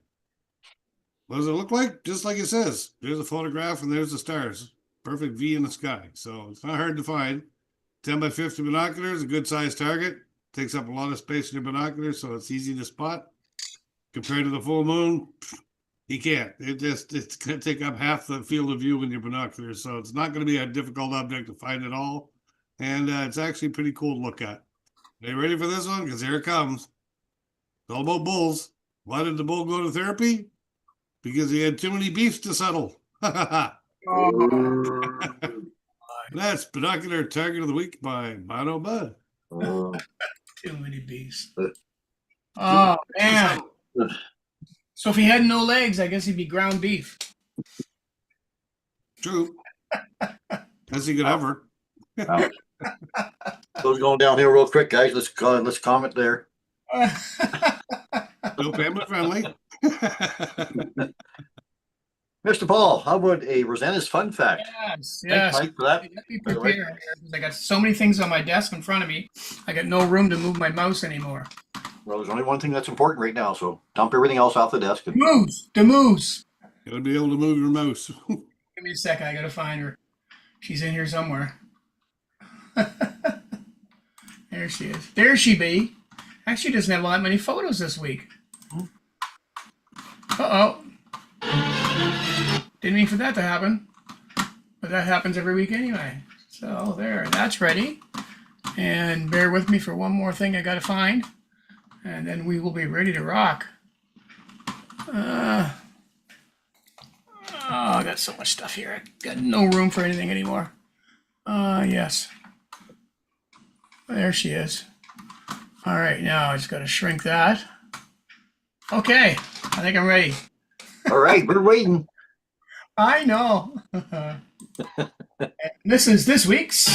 Speaker 1: What does it look like? Just like it says. There's a photograph and there's the stars. Perfect V in the sky. So it's not hard to find. 10 by 50 binoculars, a good sized target. Takes up a lot of space in your binoculars, so it's easy to spot. Compared to the full moon, you can't. It's going to take up half the field of view in your binoculars, so it's not going to be a difficult object to find at all. And it's actually pretty cool to look at. Are you ready for this one? Because here it comes. It's all about bulls. Why did the bull go to therapy? Because he had too many beefs to settle. That's Binocular Target of the Week by Mono Bud.
Speaker 3: Too many bees. Oh, man. So if he had no legs, I guess he'd be ground beef.
Speaker 1: True. As he could ever.
Speaker 2: Wow. Those going downhill real quick, guys. Let's comment there.
Speaker 1: So family friendly.
Speaker 2: Mr. Paul, how about a Rosanna's fun fact?
Speaker 3: Yes,
Speaker 2: Thanks,
Speaker 3: yes.
Speaker 2: Mike, for that.
Speaker 3: Let me prepare here, 'cause I got so many things on my desk in front of me. I got no room to move my mouse anymore.
Speaker 2: Well, there's only one thing that's important right now, so dump everything else off the desk.
Speaker 3: The moose.
Speaker 1: You would be able to move your mouse.
Speaker 3: Give me a second. I got to find her. She's in here somewhere. There she is. There she be. Actually, doesn't have that many photos this week. Uh-oh. Didn't mean for that to happen. But that happens every week anyway. So there, that's ready. And bear with me for one more thing I got to find. And then we will be ready to rock. Oh, I got so much stuff here. I got no room for anything anymore. Yes. There she is. All right, now I just got to shrink that. Okay, I think I'm ready.
Speaker 2: All right, we're waiting.
Speaker 3: I know. This is this week's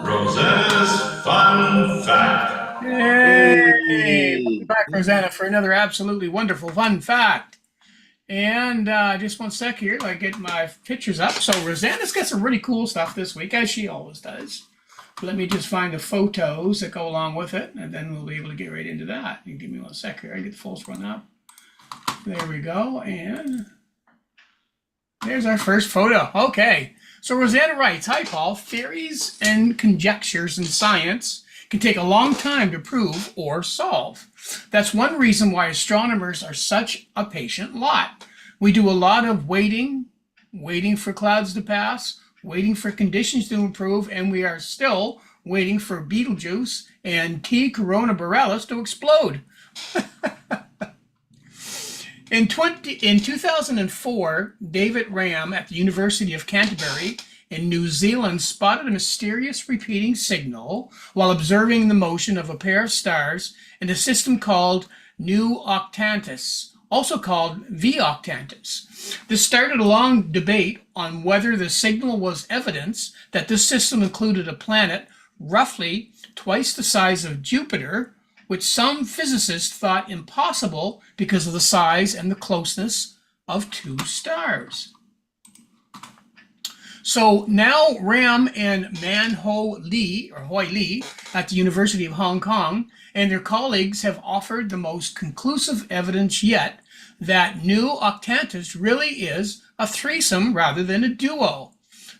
Speaker 5: Rosanna's Fun Fact.
Speaker 3: Hey! Welcome back, Rosanna, for another absolutely wonderful fun fact. And just one sec here, I get my pictures up. So Rosanna's got some really cool stuff this week, as she always does. Let me just find the photos that go along with it, and then we'll be able to get right into that. You give me one sec here. I get the full screen up. There we go, and there's our first photo. Okay, so Rosanna writes, "Hi, Paul. Theories and conjectures in science can take a long time to prove or solve. That's one reason why astronomers are such a patient lot. We do a lot of waiting for clouds to pass, waiting for conditions to improve, and we are still waiting for Betelgeuse and T. Coronavirus to explode." In 2004, David Ram at the University of Canterbury in New Zealand spotted a mysterious repeating signal while observing the motion of a pair of stars in a system called Nu Octantis, also called V Octantis. This started a long debate on whether the signal was evidence that this system included a planet roughly twice the size of Jupiter, which some physicists thought impossible because of the size and the closeness of two stars. So now Ram and Hoi Lee at the University of Hong Kong and their colleagues have offered the most conclusive evidence yet that Nu Octantis really is a threesome rather than a duo.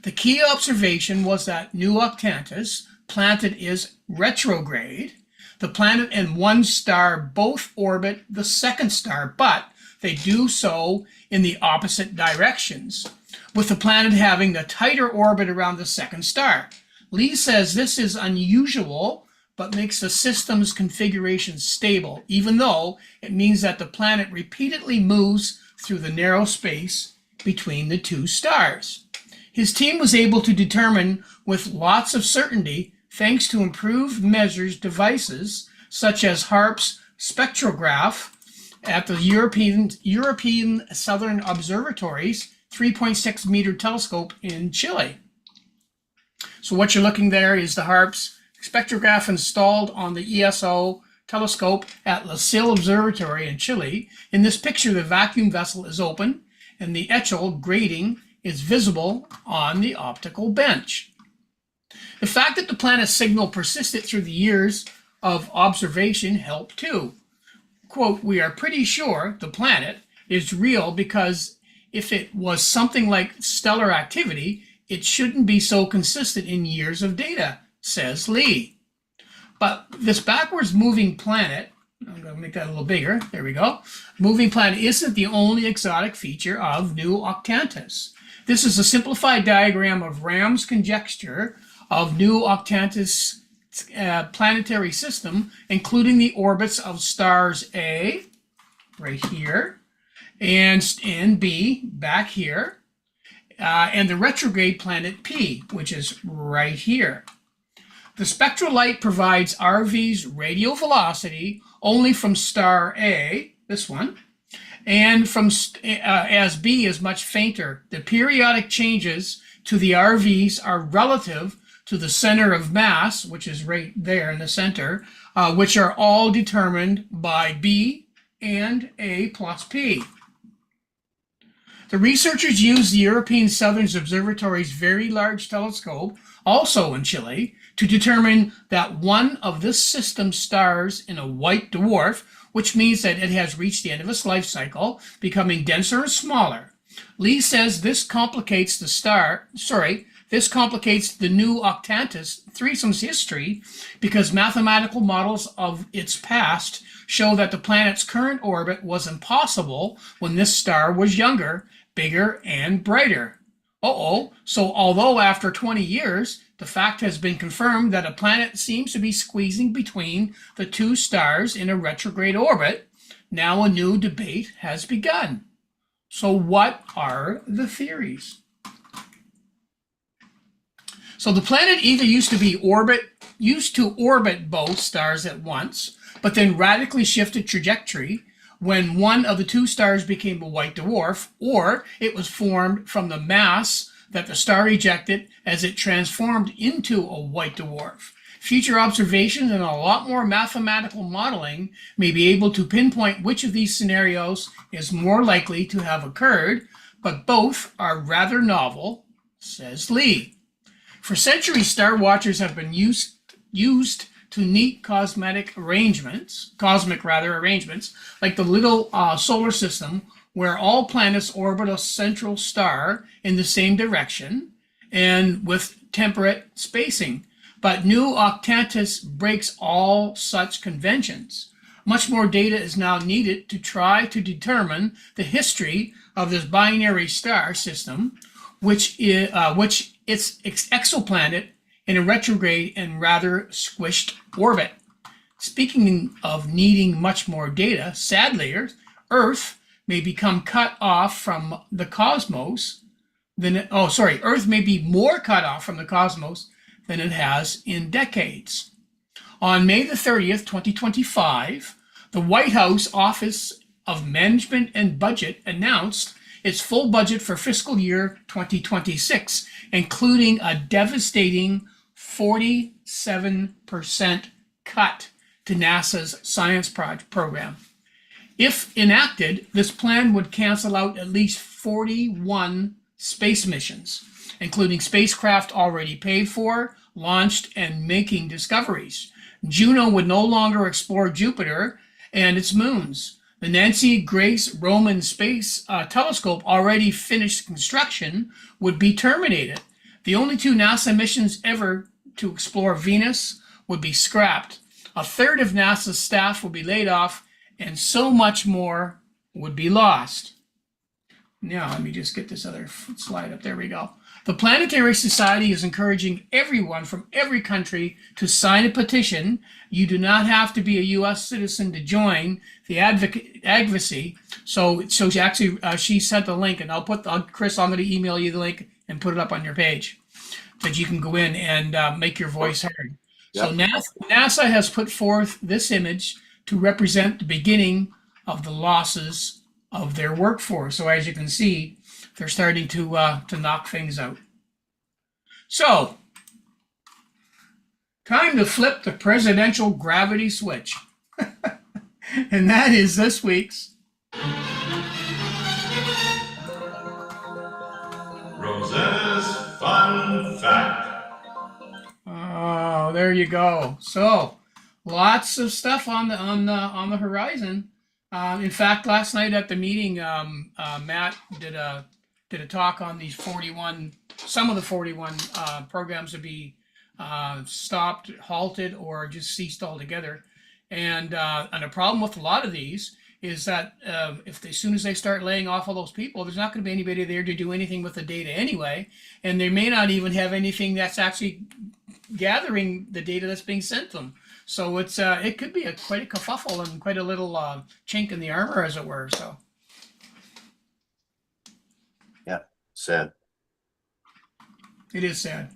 Speaker 3: The key observation was that Nu Octantis planet is retrograde. The planet and one star both orbit the second star, but they do so in the opposite directions, with the planet having the tighter orbit around the second star. Lee says this is unusual, but makes the system's configuration stable, even though it means that the planet repeatedly moves through the narrow space between the two stars. His team was able to determine with lots of certainty, thanks to improved measures devices such as HARP's spectrograph at the European Southern Observatory's 3.6 meter telescope in Chile. So what you're looking there is the HARP's spectrograph installed on the ESO telescope at La Sille Observatory in Chile. In this picture, the vacuum vessel is open and the Echel grating is visible on the optical bench. The fact that the planet's signal persisted through the years of observation helped too. Quote, "We are pretty sure the planet is real because if it was something like stellar activity, it shouldn't be so consistent in years of data," says Lee. But this backwards moving planet, I'm going to make that a little bigger, there we go, moving planet isn't the only exotic feature of Nu Octantis. This is a simplified diagram of Ram's conjecture of new Octantis planetary system, including the orbits of stars A, right here, and B, back here, and the retrograde planet P, which is right here. The spectral light provides RV's radial velocity only from star A, this one, and from as B is much fainter. The periodic changes to the RVs are relative to the center of mass, which is right there in the center, which are all determined by B and A plus P. The researchers used the European Southern Observatory's Very Large Telescope, also in Chile, to determine that one of this system's stars in a white dwarf, which means that it has reached the end of its life cycle, becoming denser and smaller. Lee says this complicates the new Octantis threesome's history because mathematical models of its past show that the planet's current orbit was impossible when this star was younger, bigger, and brighter. So although after 20 years, the fact has been confirmed that a planet seems to be squeezing between the two stars in a retrograde orbit, now a new debate has begun. So what are the theories? So the planet either used to orbit both stars at once, but then radically shifted trajectory when one of the two stars became a white dwarf, or it was formed from the mass that the star ejected as it transformed into a white dwarf. Future observations and a lot more mathematical modeling may be able to pinpoint which of these scenarios is more likely to have occurred, but both are rather novel, says Lee. For centuries, star watchers have been used to neat cosmic arrangements, like the little solar system, where all planets orbit a central star in the same direction and with temperate spacing. But new Octantis breaks all such conventions. Much more data is now needed to try to determine the history of this binary star system, which its exoplanet in a retrograde and rather squished orbit. Speaking of needing much more data, sadly, Earth may become cut off from the cosmos Earth may be more cut off from the cosmos than it has in decades. On May the 30th, 2025, the White House Office of Management and Budget announced its full budget for fiscal year 2026, including a devastating 47% cut to NASA's science program. If enacted, this plan would cancel out at least 41 space missions, including spacecraft already paid for, launched, and making discoveries. Juno would no longer explore Jupiter and its moons. The Nancy Grace Roman Space Telescope, already finished construction, would be terminated. The only two NASA missions ever to explore Venus would be scrapped. A third of NASA's staff would be laid off, and so much more would be lost. Now, let me just get this other slide up. There we go. The Planetary Society is encouraging everyone from every country to sign a petition. You do not have to be a U.S. citizen to join the advocacy. So she sent the link, and Chris, I'm going to email you the link and put it up on your page that you can go in and make your voice heard. Yep. So NASA has put forth this image to represent the beginning of the losses of their workforce. So as you can see, they're starting to knock things out. So, time to flip the presidential gravity switch. And that is this week's
Speaker 5: Rosanna's Fun Fact.
Speaker 3: Oh, there you go. So, lots of stuff on the horizon. In fact, last night at the meeting, Matt did a talk on these 41. Some of the 41 programs to be stopped, halted, or just ceased altogether. And a problem with a lot of these is that as soon as they start laying off all those people, there's not going to be anybody there to do anything with the data anyway, and they may not even have anything that's actually gathering the data that's being sent them. So it's it could be quite a kerfuffle and quite a little chink in the armor, as it were. So
Speaker 2: Sad.
Speaker 3: it is sad.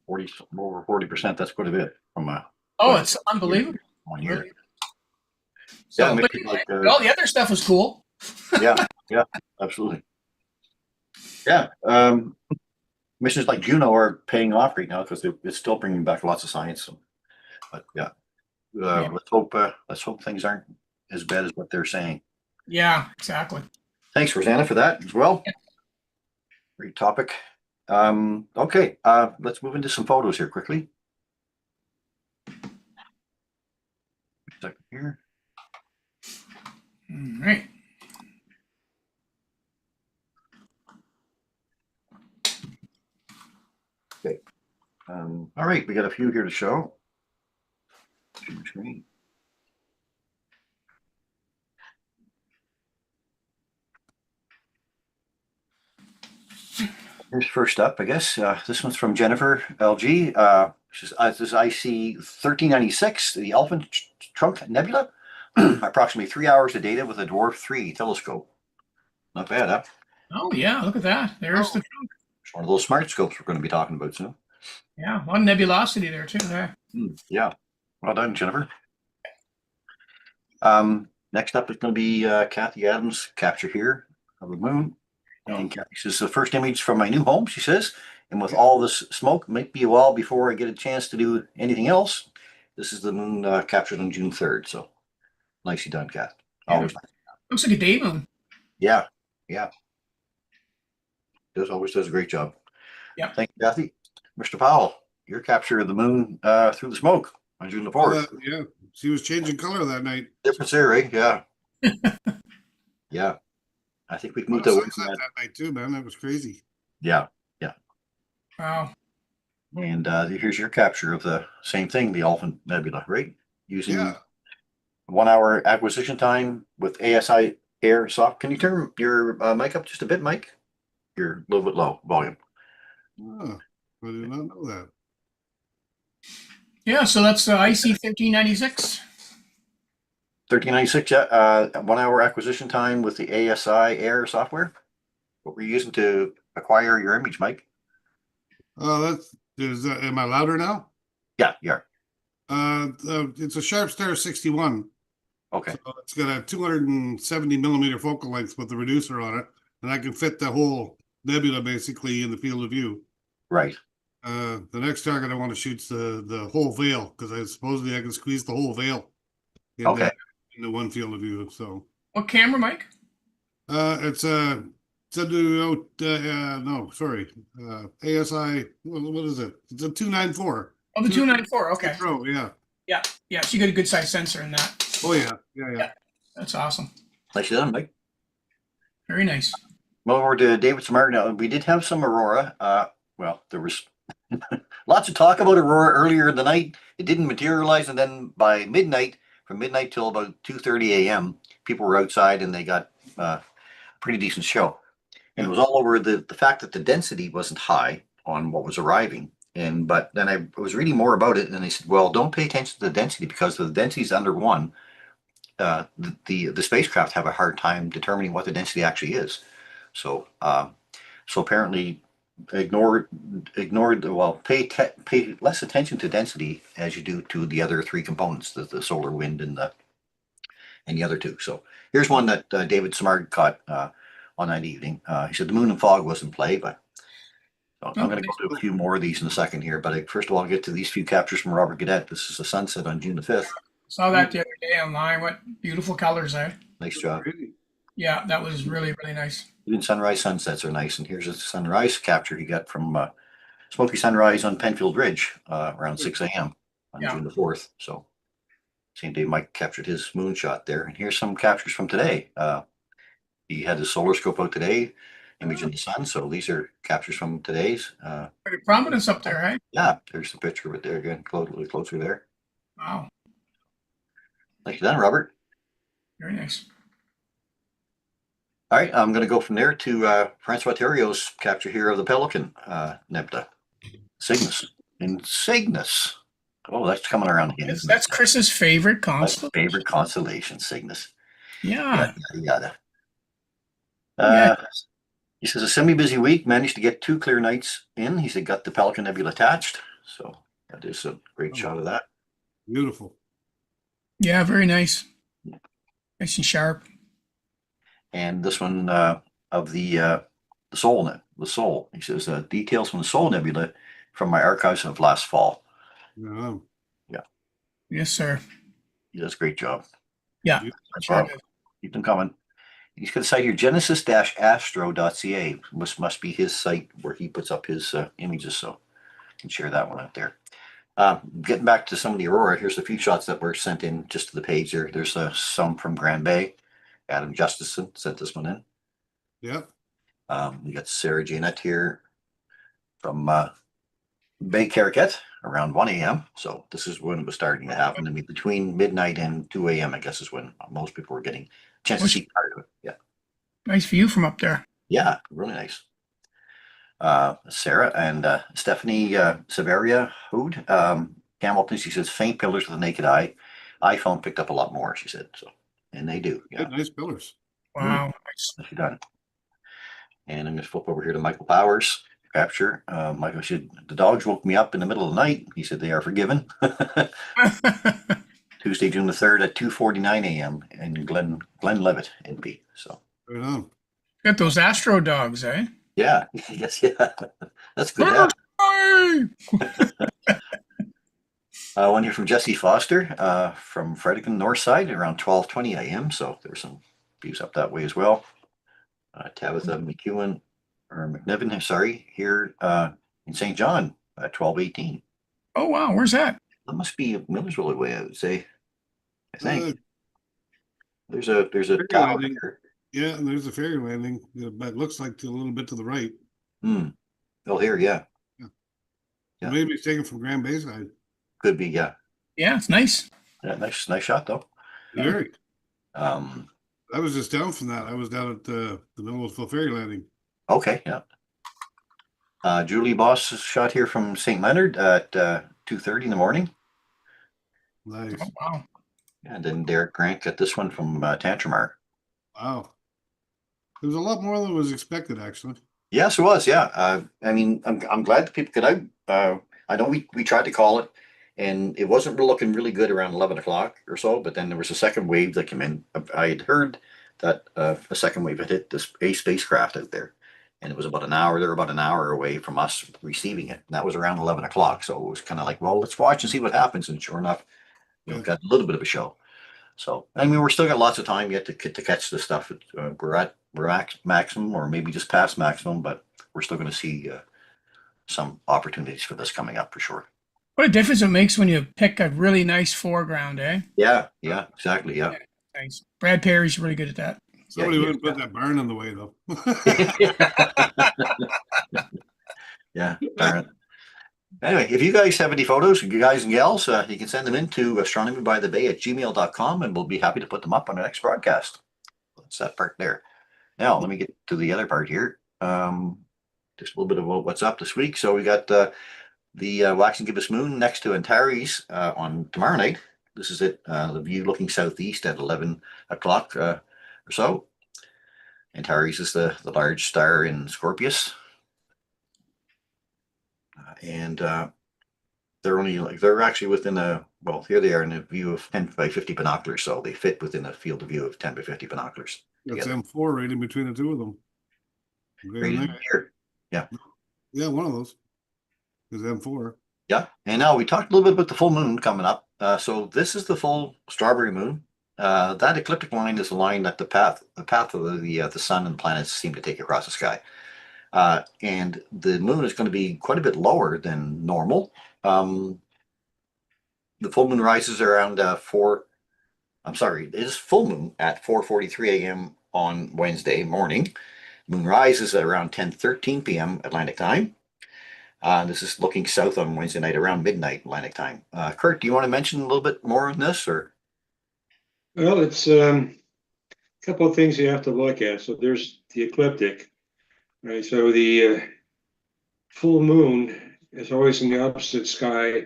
Speaker 2: 40, over 40%. That's quite a bit from
Speaker 3: Oh, it's unbelievable.
Speaker 2: 1 year.
Speaker 3: So,
Speaker 2: Yeah,
Speaker 3: but
Speaker 2: maybe like,
Speaker 3: all the other stuff was cool.
Speaker 2: yeah, absolutely. Yeah. Missions like Juno are paying off right now because it's still bringing back lots of science. But yeah,
Speaker 3: Yeah.
Speaker 2: let's hope things aren't as bad as what they're saying.
Speaker 3: Yeah, exactly.
Speaker 2: Thanks, Rosanna, for that as well. Great topic. Okay, let's move into some photos here quickly. Second here.
Speaker 3: All right.
Speaker 2: Okay. All right, we got a few here to show. Share screen. Here's first up, I guess. This one's from Jennifer LG. This is IC 1396, the Elephant Trunk Nebula. Approximately 3 hours of data with a Dwarf 3 telescope. Not bad, huh?
Speaker 3: Oh yeah, look at that. There's the
Speaker 2: It's one of those smart scopes we're going to be talking about soon.
Speaker 3: yeah, a lot of nebulosity there too. There.
Speaker 2: Yeah. Well done, Jennifer. Next up is going to be Kathy Adams' capture here of the moon. And Kathy says, the first image from my new home, she says, and with all this smoke, might be a while before I get a chance to do anything else. This is the moon captured on June 3rd. So nicely done, Kath. Always nice.
Speaker 3: Looks like a day moon.
Speaker 2: Yeah. Always does a great job.
Speaker 3: Yeah.
Speaker 2: Thank you, Kathy. Mr. Powell, your capture of the moon through the smoke on June the 4th.
Speaker 1: Yeah, she was changing color that night.
Speaker 2: Difference there, eh? Yeah. Yeah. I think we've moved
Speaker 1: What a
Speaker 2: away from
Speaker 1: sunset
Speaker 2: that.
Speaker 1: that night too, man. That was crazy.
Speaker 2: Yeah.
Speaker 3: Wow.
Speaker 2: And here's your capture of the same thing, the Elephant Nebula, right? Using
Speaker 1: Yeah.
Speaker 2: 1 hour acquisition time with ASI air soft. Can you turn your mic up just a bit, Mike? You're a little bit low volume.
Speaker 1: Oh, I did not know that.
Speaker 3: Yeah, so that's IC 1396.
Speaker 2: 1396, yeah. 1 hour acquisition time with the ASI air software. What were you using to acquire your image, Mike?
Speaker 1: Oh, am I louder now?
Speaker 2: Yeah.
Speaker 1: It's a Sharpstar 61.
Speaker 2: Okay.
Speaker 1: So it's got a 270 millimeter focal length with the reducer on it, and I can fit the whole nebula basically in the field of view.
Speaker 2: Right.
Speaker 1: The next target I want to shoot's the whole veil, because I can squeeze the whole veil into one field of view. So
Speaker 3: What camera, Mike?
Speaker 1: it's a ASI. What is it? It's a 294.
Speaker 3: Oh, the 294. Okay.
Speaker 1: Pro, yeah.
Speaker 3: Yeah, so you got a good size sensor in that.
Speaker 1: Oh yeah.
Speaker 3: That's awesome.
Speaker 2: Nicely done, Mike.
Speaker 3: Very nice.
Speaker 2: Well, over to David Smart now. We did have some Aurora. Well, there was lots of talk about Aurora earlier in the night. It didn't materialize, and then by midnight, from midnight till about 2:30 a.m., people were outside and they got a pretty decent show. And it was all over the fact that the density wasn't high on what was arriving. But then I was reading more about it, and they said, well, don't pay attention to the density, because if the density is under one, the spacecraft have a hard time determining what the density actually is. So apparently pay less attention to density as you do to the other three components, the solar, wind, and the other two. So here's one that David Smart caught on that evening. He said the moon and fog was in play, but I'm going to go to a few more of these in a second here. But first of all, I'll get to these few captures from Robert Gadet. This is the sunset on June the 5th.
Speaker 3: Saw that the other day online. What beautiful colors there.
Speaker 2: Nice job.
Speaker 3: Yeah, that was really, really nice.
Speaker 2: Even sunrise sunsets are nice. And here's a sunrise capture he got from Smoky Sunrise on Penfield Ridge around 6 a.m. on June the 4th. So same day Mike captured his moonshot there. And here's some captures from today. He had his solar scope out today, image in the sun. So these are captures from today's.
Speaker 3: Pretty prominence up there, right?
Speaker 2: Yeah, there's the picture of it there again, a little closer there.
Speaker 3: Wow.
Speaker 2: Thank you, then, Robert.
Speaker 3: Very nice.
Speaker 2: All right, I'm going to go from there to Francois Theriault's capture here of the Pelican Nebula. Cygnus. In Cygnus. Oh, that's coming around again, isn't it?
Speaker 3: That's Chris's favorite
Speaker 2: My
Speaker 3: constellation.
Speaker 2: favorite constellation, Cygnus.
Speaker 3: Yeah.
Speaker 2: Yada.
Speaker 3: Yeah.
Speaker 2: He says a semi-busy week, managed to get 2 clear nights in. He said got the Pelican Nebula attached. So that is a great shot of that.
Speaker 1: Beautiful.
Speaker 3: Yeah. Very nice. Nice and sharp.
Speaker 2: And this one of the Soul, the Soul. He says details from the Soul Nebula from my archives of last fall.
Speaker 1: Yeah.
Speaker 3: Yes, sir.
Speaker 2: He does a great job.
Speaker 3: Yeah. Sure does.
Speaker 2: Keep them coming. He's got a site here, genesis-astro.ca. Must be his site where he puts up his images, so I can share that one out there. Getting back to some of the aurora, here's a few shots that were sent in just to the page there. There's some from Grand Bay. Adam Justison sent this one in.
Speaker 1: Yep.
Speaker 2: We got Sarah Janet here from Bay Caracat around 1 a.m. So this is when it was starting to happen. I mean, between midnight and 2 a.m., I guess, is when most people were getting a chance to see part of it. Yeah.
Speaker 3: Nice view from up there.
Speaker 2: Yeah, really nice. Sarah and Stephanie Severia Hood. Hamilton, she says, faint pillars with the naked eye. iPhone picked up a lot more, she said. So, and they do. Yeah,
Speaker 1: Good, nice pillars.
Speaker 3: Wow. Nice.
Speaker 2: nicely done. And I'm going to flip over here to Michael Powers capture. Michael said, the dogs woke me up in the middle of the night. He said they are forgiven. Tuesday, June the 3rd at 2:49 a.m. in Glen Levitt, NP. So,
Speaker 1: Right on.
Speaker 3: Got those Astro dogs, eh?
Speaker 2: yeah, yes, yeah. That's good. Yeah. One here from Jesse Foster from Fredericton North Side around 12:20 a.m. So there's some views up that way as well. Tabitha McEwen or McNevin, sorry, here in St. John at 12:18.
Speaker 3: Oh, wow. Where's that?
Speaker 2: That must be Millersville way, I would say. I think
Speaker 1: Uh,
Speaker 2: there's a
Speaker 1: Ferry
Speaker 2: tower
Speaker 1: landing.
Speaker 2: here.
Speaker 1: Yeah, and there's a ferry landing, but it looks like a little bit to the right.
Speaker 2: Oh, here, yeah, Yeah.
Speaker 1: Maybe it's taken from Grand Bayside.
Speaker 2: could be, yeah.
Speaker 3: Yeah, it's nice.
Speaker 2: Yeah, nice shot though.
Speaker 3: Yeah.
Speaker 1: Very.
Speaker 2: Um,
Speaker 1: I was just down from that. I was down at the Millersville ferry landing.
Speaker 2: okay, yeah. Julie Boss shot here from St. Leonard at 2:30 in the morning.
Speaker 1: Nice.
Speaker 3: Oh, wow.
Speaker 2: And then Derek Grant got this one from Tantramar.
Speaker 1: Wow. There was a lot more than was expected, actually.
Speaker 2: Yes, it was. Yeah. I mean, I'm glad that people could out. I know we tried to call it, and it wasn't looking really good around 11 o'clock or so. But then there was a second wave that came in. I had heard that a second wave had hit this a spacecraft out there, and it was about an hour. They're about an hour away from us receiving it. And that was around 11 o'clock. So it was kind of like, well, let's watch and see what happens. And sure enough,
Speaker 1: Yeah.
Speaker 2: got a little bit of a show. So I mean, we're still got lots of time yet to catch this stuff. We're at maximum, or maybe just past maximum, but we're still going to see some opportunities for this coming up for sure.
Speaker 3: What a difference it makes when you pick a really nice foreground, eh?
Speaker 2: Yeah, exactly. Yeah.
Speaker 3: Nice. Brad Perry's really good at that.
Speaker 1: Somebody
Speaker 2: he
Speaker 1: wouldn't
Speaker 2: is,
Speaker 1: put that barn in the way, though.
Speaker 2: Yeah, darn it. Anyway, if you guys have any photos, you guys and gals, you can send them in to astronomybythebay@gmail.com, and we'll be happy to put them up on the next broadcast. That's that part there. Now, let me get to the other part here. Just a little bit of what's up this week. So we got the waxing gibbous moon next to Antares on tomorrow night. This is it, the view looking southeast at 11 o'clock or so. Antares is the large star in Scorpius. And they're actually within here they are in a view of 10 by 50 binoculars. So they fit within a field of view of 10 by 50 binoculars.
Speaker 1: That's M4 right in between the two of them.
Speaker 2: Right in here. Yeah.
Speaker 1: Yeah, one of those is M4.
Speaker 2: Yeah. And now we talked a little bit about the full moon coming up. So this is the full strawberry moon. That ecliptic line is the line that the path of the sun and planets seem to take across the sky. And the moon is going to be quite a bit lower than normal. The full moon rises around it is full moon at 4:43 a.m. on Wednesday morning. Moon rises at around 10:13 p.m. Atlantic time. This is looking south on Wednesday night around midnight Atlantic time. Kurt, do you want to mention a little bit more on this, or?
Speaker 4: Well, it's a couple of things you have to look at. So there's the ecliptic, right? So the full moon is always in the opposite sky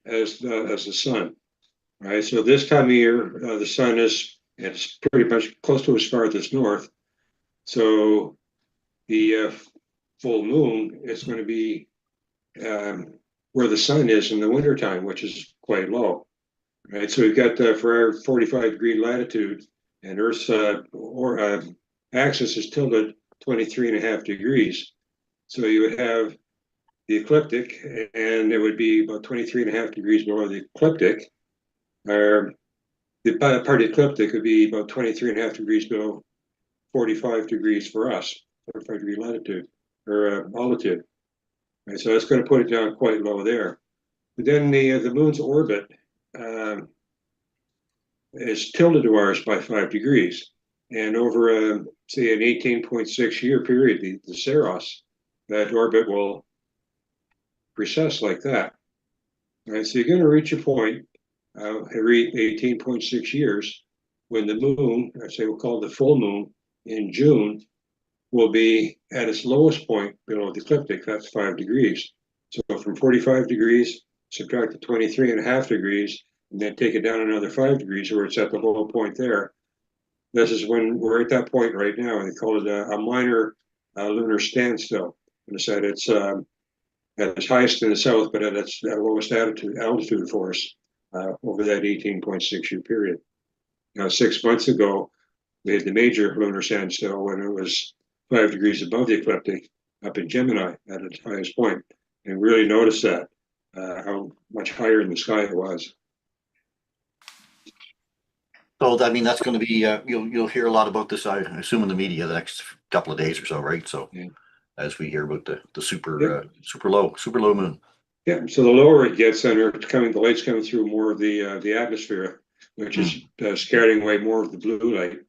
Speaker 4: as the sun. Right. So this time of year, the sun is it's pretty much close to its farthest north. So the full moon is going to be where the sun is in the wintertime, which is quite low. Right. So we've got for our 45-degree latitude, and Earth's axis is tilted 23.5 degrees. So you would have the ecliptic, and it would be about 23.5 degrees below the ecliptic. Or the part ecliptic would be about 23.5 degrees below 45 degrees for us, 45-degree latitude or altitude. And so that's going to put it down quite low there. But then the moon's orbit is tilted to ours by 5 degrees. And over, say, an 18.6 year period, the Saros, that orbit will precess like that. All right, so you're going to reach a point every 18.6 years when the moon, I say we'll call it the full moon in June, will be at its lowest point below the ecliptic. That's 5 degrees. So from 45 degrees, subtract the 23.5 degrees, and then take it down another 5 degrees where it's at the low point there. This is when we're at that point right now. They call it a minor lunar standstill. And it's at its highest in the south, but at its lowest altitude for us over that 18.6 year period. Now, 6 months ago, we had the major lunar standstill when it was 5 degrees above the ecliptic up in Gemini at its highest point, and really noticed that how much higher in the sky it was.
Speaker 2: So I mean, that's going to be you'll hear a lot about this, I assume, in the media the next couple of days or so, right? So
Speaker 4: Yeah.
Speaker 2: as we hear about the super
Speaker 4: Yep.
Speaker 2: super low moon.
Speaker 4: Yeah, so the lower it gets, and the light's coming through more of the atmosphere, which is scattering away more of the blue light,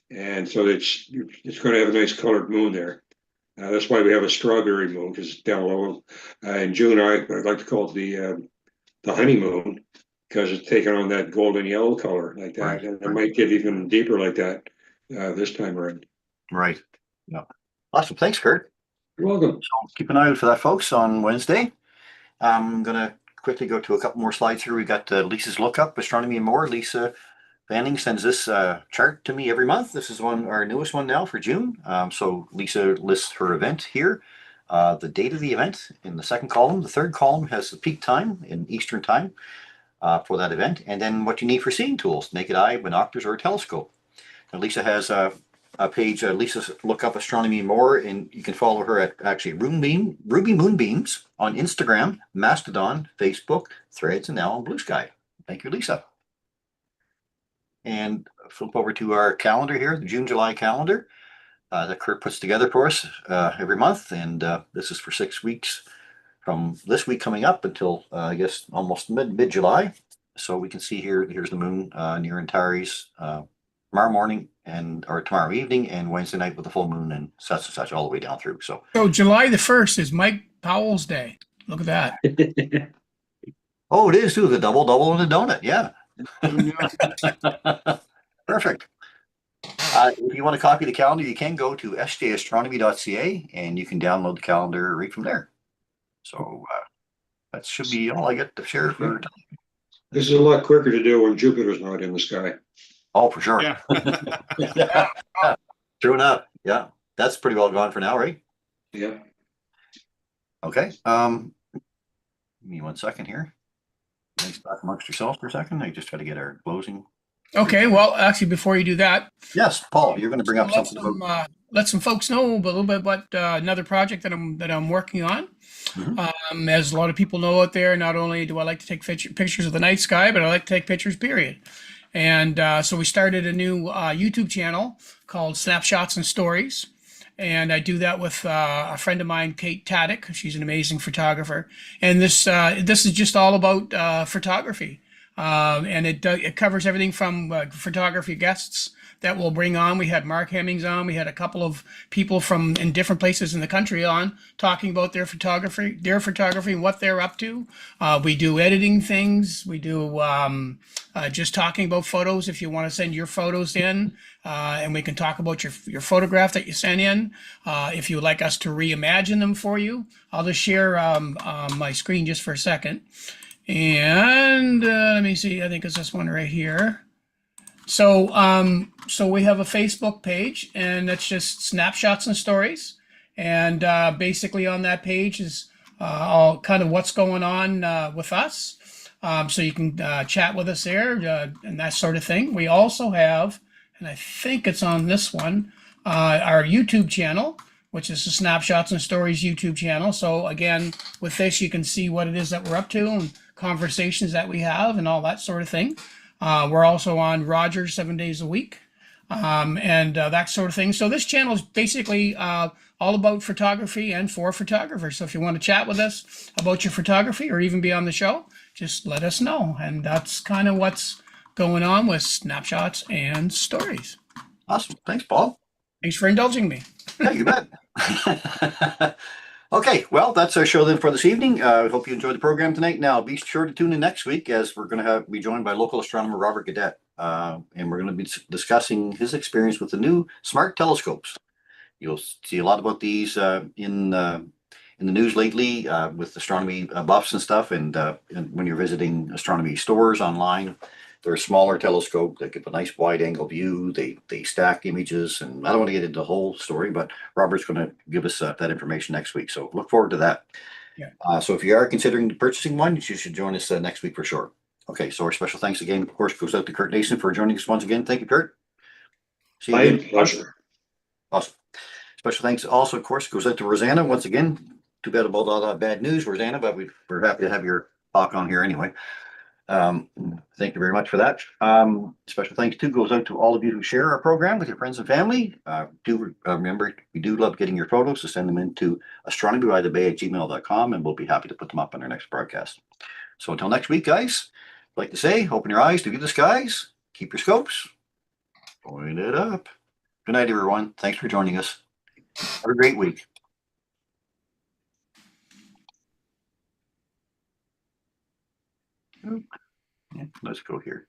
Speaker 4: and so it's going to have a nice colored moon there. That's why we have a strawberry moon, because it's down low. In June, I like to call it the honeymoon, because it's taking on that golden yellow color like that,
Speaker 2: Right,
Speaker 4: and it
Speaker 2: right.
Speaker 4: might get even deeper like that this time around.
Speaker 2: Right. Yeah. Awesome. Thanks, Kurt.
Speaker 4: You're welcome.
Speaker 2: So keep an eye out for that, folks, on Wednesday. I'm gonna quickly go to a couple more slides here. We got Lisa's lookup, astronomy and more. Lisa Fanning sends this chart to me every month. This is our newest one now for June. So Lisa lists her event here, the date of the event in the second column. The third column has the peak time in Eastern time for that event, and then what you need for seeing tools: naked eye, binoculars, or a telescope. And Lisa has a page, Lisa's Look Up Astronomy and More, and you can follow her at actually Ruby Moonbeams on Instagram, Mastodon, Facebook, Threads, and now on Blue Sky. Thank you, Lisa. And flip over to our calendar here, the June-July calendar that Kurt puts together for us every month. And this is for 6 weeks from this week coming up until, I guess, almost mid-July. So we can see here's the moon near Antares tomorrow morning or tomorrow evening, and Wednesday night with the full moon, and such all the way down through. So
Speaker 3: July the 1st is Mike Powell's day. Look at that.
Speaker 2: oh, it is too, the double and the donut. Yeah.
Speaker 1: Yeah.
Speaker 2: Perfect. If you want to copy the calendar, you can go to sjastronomy.ca and you can download the calendar right from there. So that should be all I get to share for.
Speaker 4: This is a lot quicker to do when Jupiter's not in the sky.
Speaker 2: Oh, for sure.
Speaker 1: Yeah.
Speaker 2: True enough. Yeah. That's pretty well gone for now, right?
Speaker 4: Yeah.
Speaker 2: Okay. Give me 1 second here. Nice back amongst yourselves for a second. I just try to get our closing.
Speaker 3: Okay, well, actually, before you do that,
Speaker 2: Yes, Paul, you're going to bring up
Speaker 3: let
Speaker 2: something about.
Speaker 3: let some folks know a little bit about another project that I'm working on.
Speaker 2: Mhm.
Speaker 3: As a lot of people know out there, not only do I like to take pictures of the night sky, but I like to take pictures, period. And so we started a new YouTube channel called Snapshots and Stories. And I do that with a friend of mine, Kate Taddick. She's an amazing photographer. And this is just all about photography. And it covers everything from photography guests that we'll bring on. We had Mark Hemmings on. We had a couple of people from in different places in the country on talking about their photography and what they're up to. We do editing things. We do just talking about photos. If you want to send your photos in, and we can talk about your photograph that you sent in. If you would like us to reimagine them for you, I'll just share my screen just for a second. And let me see. I think it's this one right here. So we have a Facebook page, and that's just snapshots and stories. And basically, on that page is all kind of what's going on with us. So you can chat with us there and that sort of thing. We also have, and I think it's on this one, our YouTube channel, which is the Snapshots and Stories YouTube channel. So again, with this, you can see what it is that we're up to and conversations that we have and all that sort of thing. We're also on Rogers 7 days a week, and that sort of thing. So this channel is basically all about photography and for photographers. So if you want to chat with us about your photography or even be on the show, just let us know. And that's kind of what's going on with Snapshots and Stories.
Speaker 2: Awesome. Thanks, Paul.
Speaker 3: Thanks for indulging me.
Speaker 2: Yeah, you bet. Okay, well, that's our show then for this evening. I hope you enjoyed the program tonight. Now, be sure to tune in next week as we're going to be joined by local astronomer Robert Gadet, and we're going to be discussing his experience with the new smart telescopes. You'll see a lot about these in the news lately with astronomy buffs and stuff, and when you're visiting astronomy stores online. They're a smaller telescope that give a nice wide angle view. They stack images, and I don't want to get into the whole story, but Robert's going to give us that information next week. So look forward to that.
Speaker 3: Yeah.
Speaker 2: So if you are considering purchasing one, you should join us next week for sure. Okay, so our special thanks again, of course, goes out to Kurt Nason for joining us once again. Thank you, Kurt. See you
Speaker 4: My
Speaker 2: again.
Speaker 4: pleasure.
Speaker 2: Awesome. Special thanks also, of course, goes out to Rosanna once again. Too bad about all that bad news, Rosanna, but we're happy to have your talk on here anyway. Thank you very much for that. Special thanks too goes out to all of you who share our program with your friends and family. Do remember, we do love getting your photos, so send them into astronomybythebay@gmail.com, and we'll be happy to put them up on our next broadcast. So until next week, guys, I'd like to say, open your eyes to view the skies, keep your scopes pointed up. Good night, everyone. Thanks for joining us. Have a great week. Yeah, let's go here.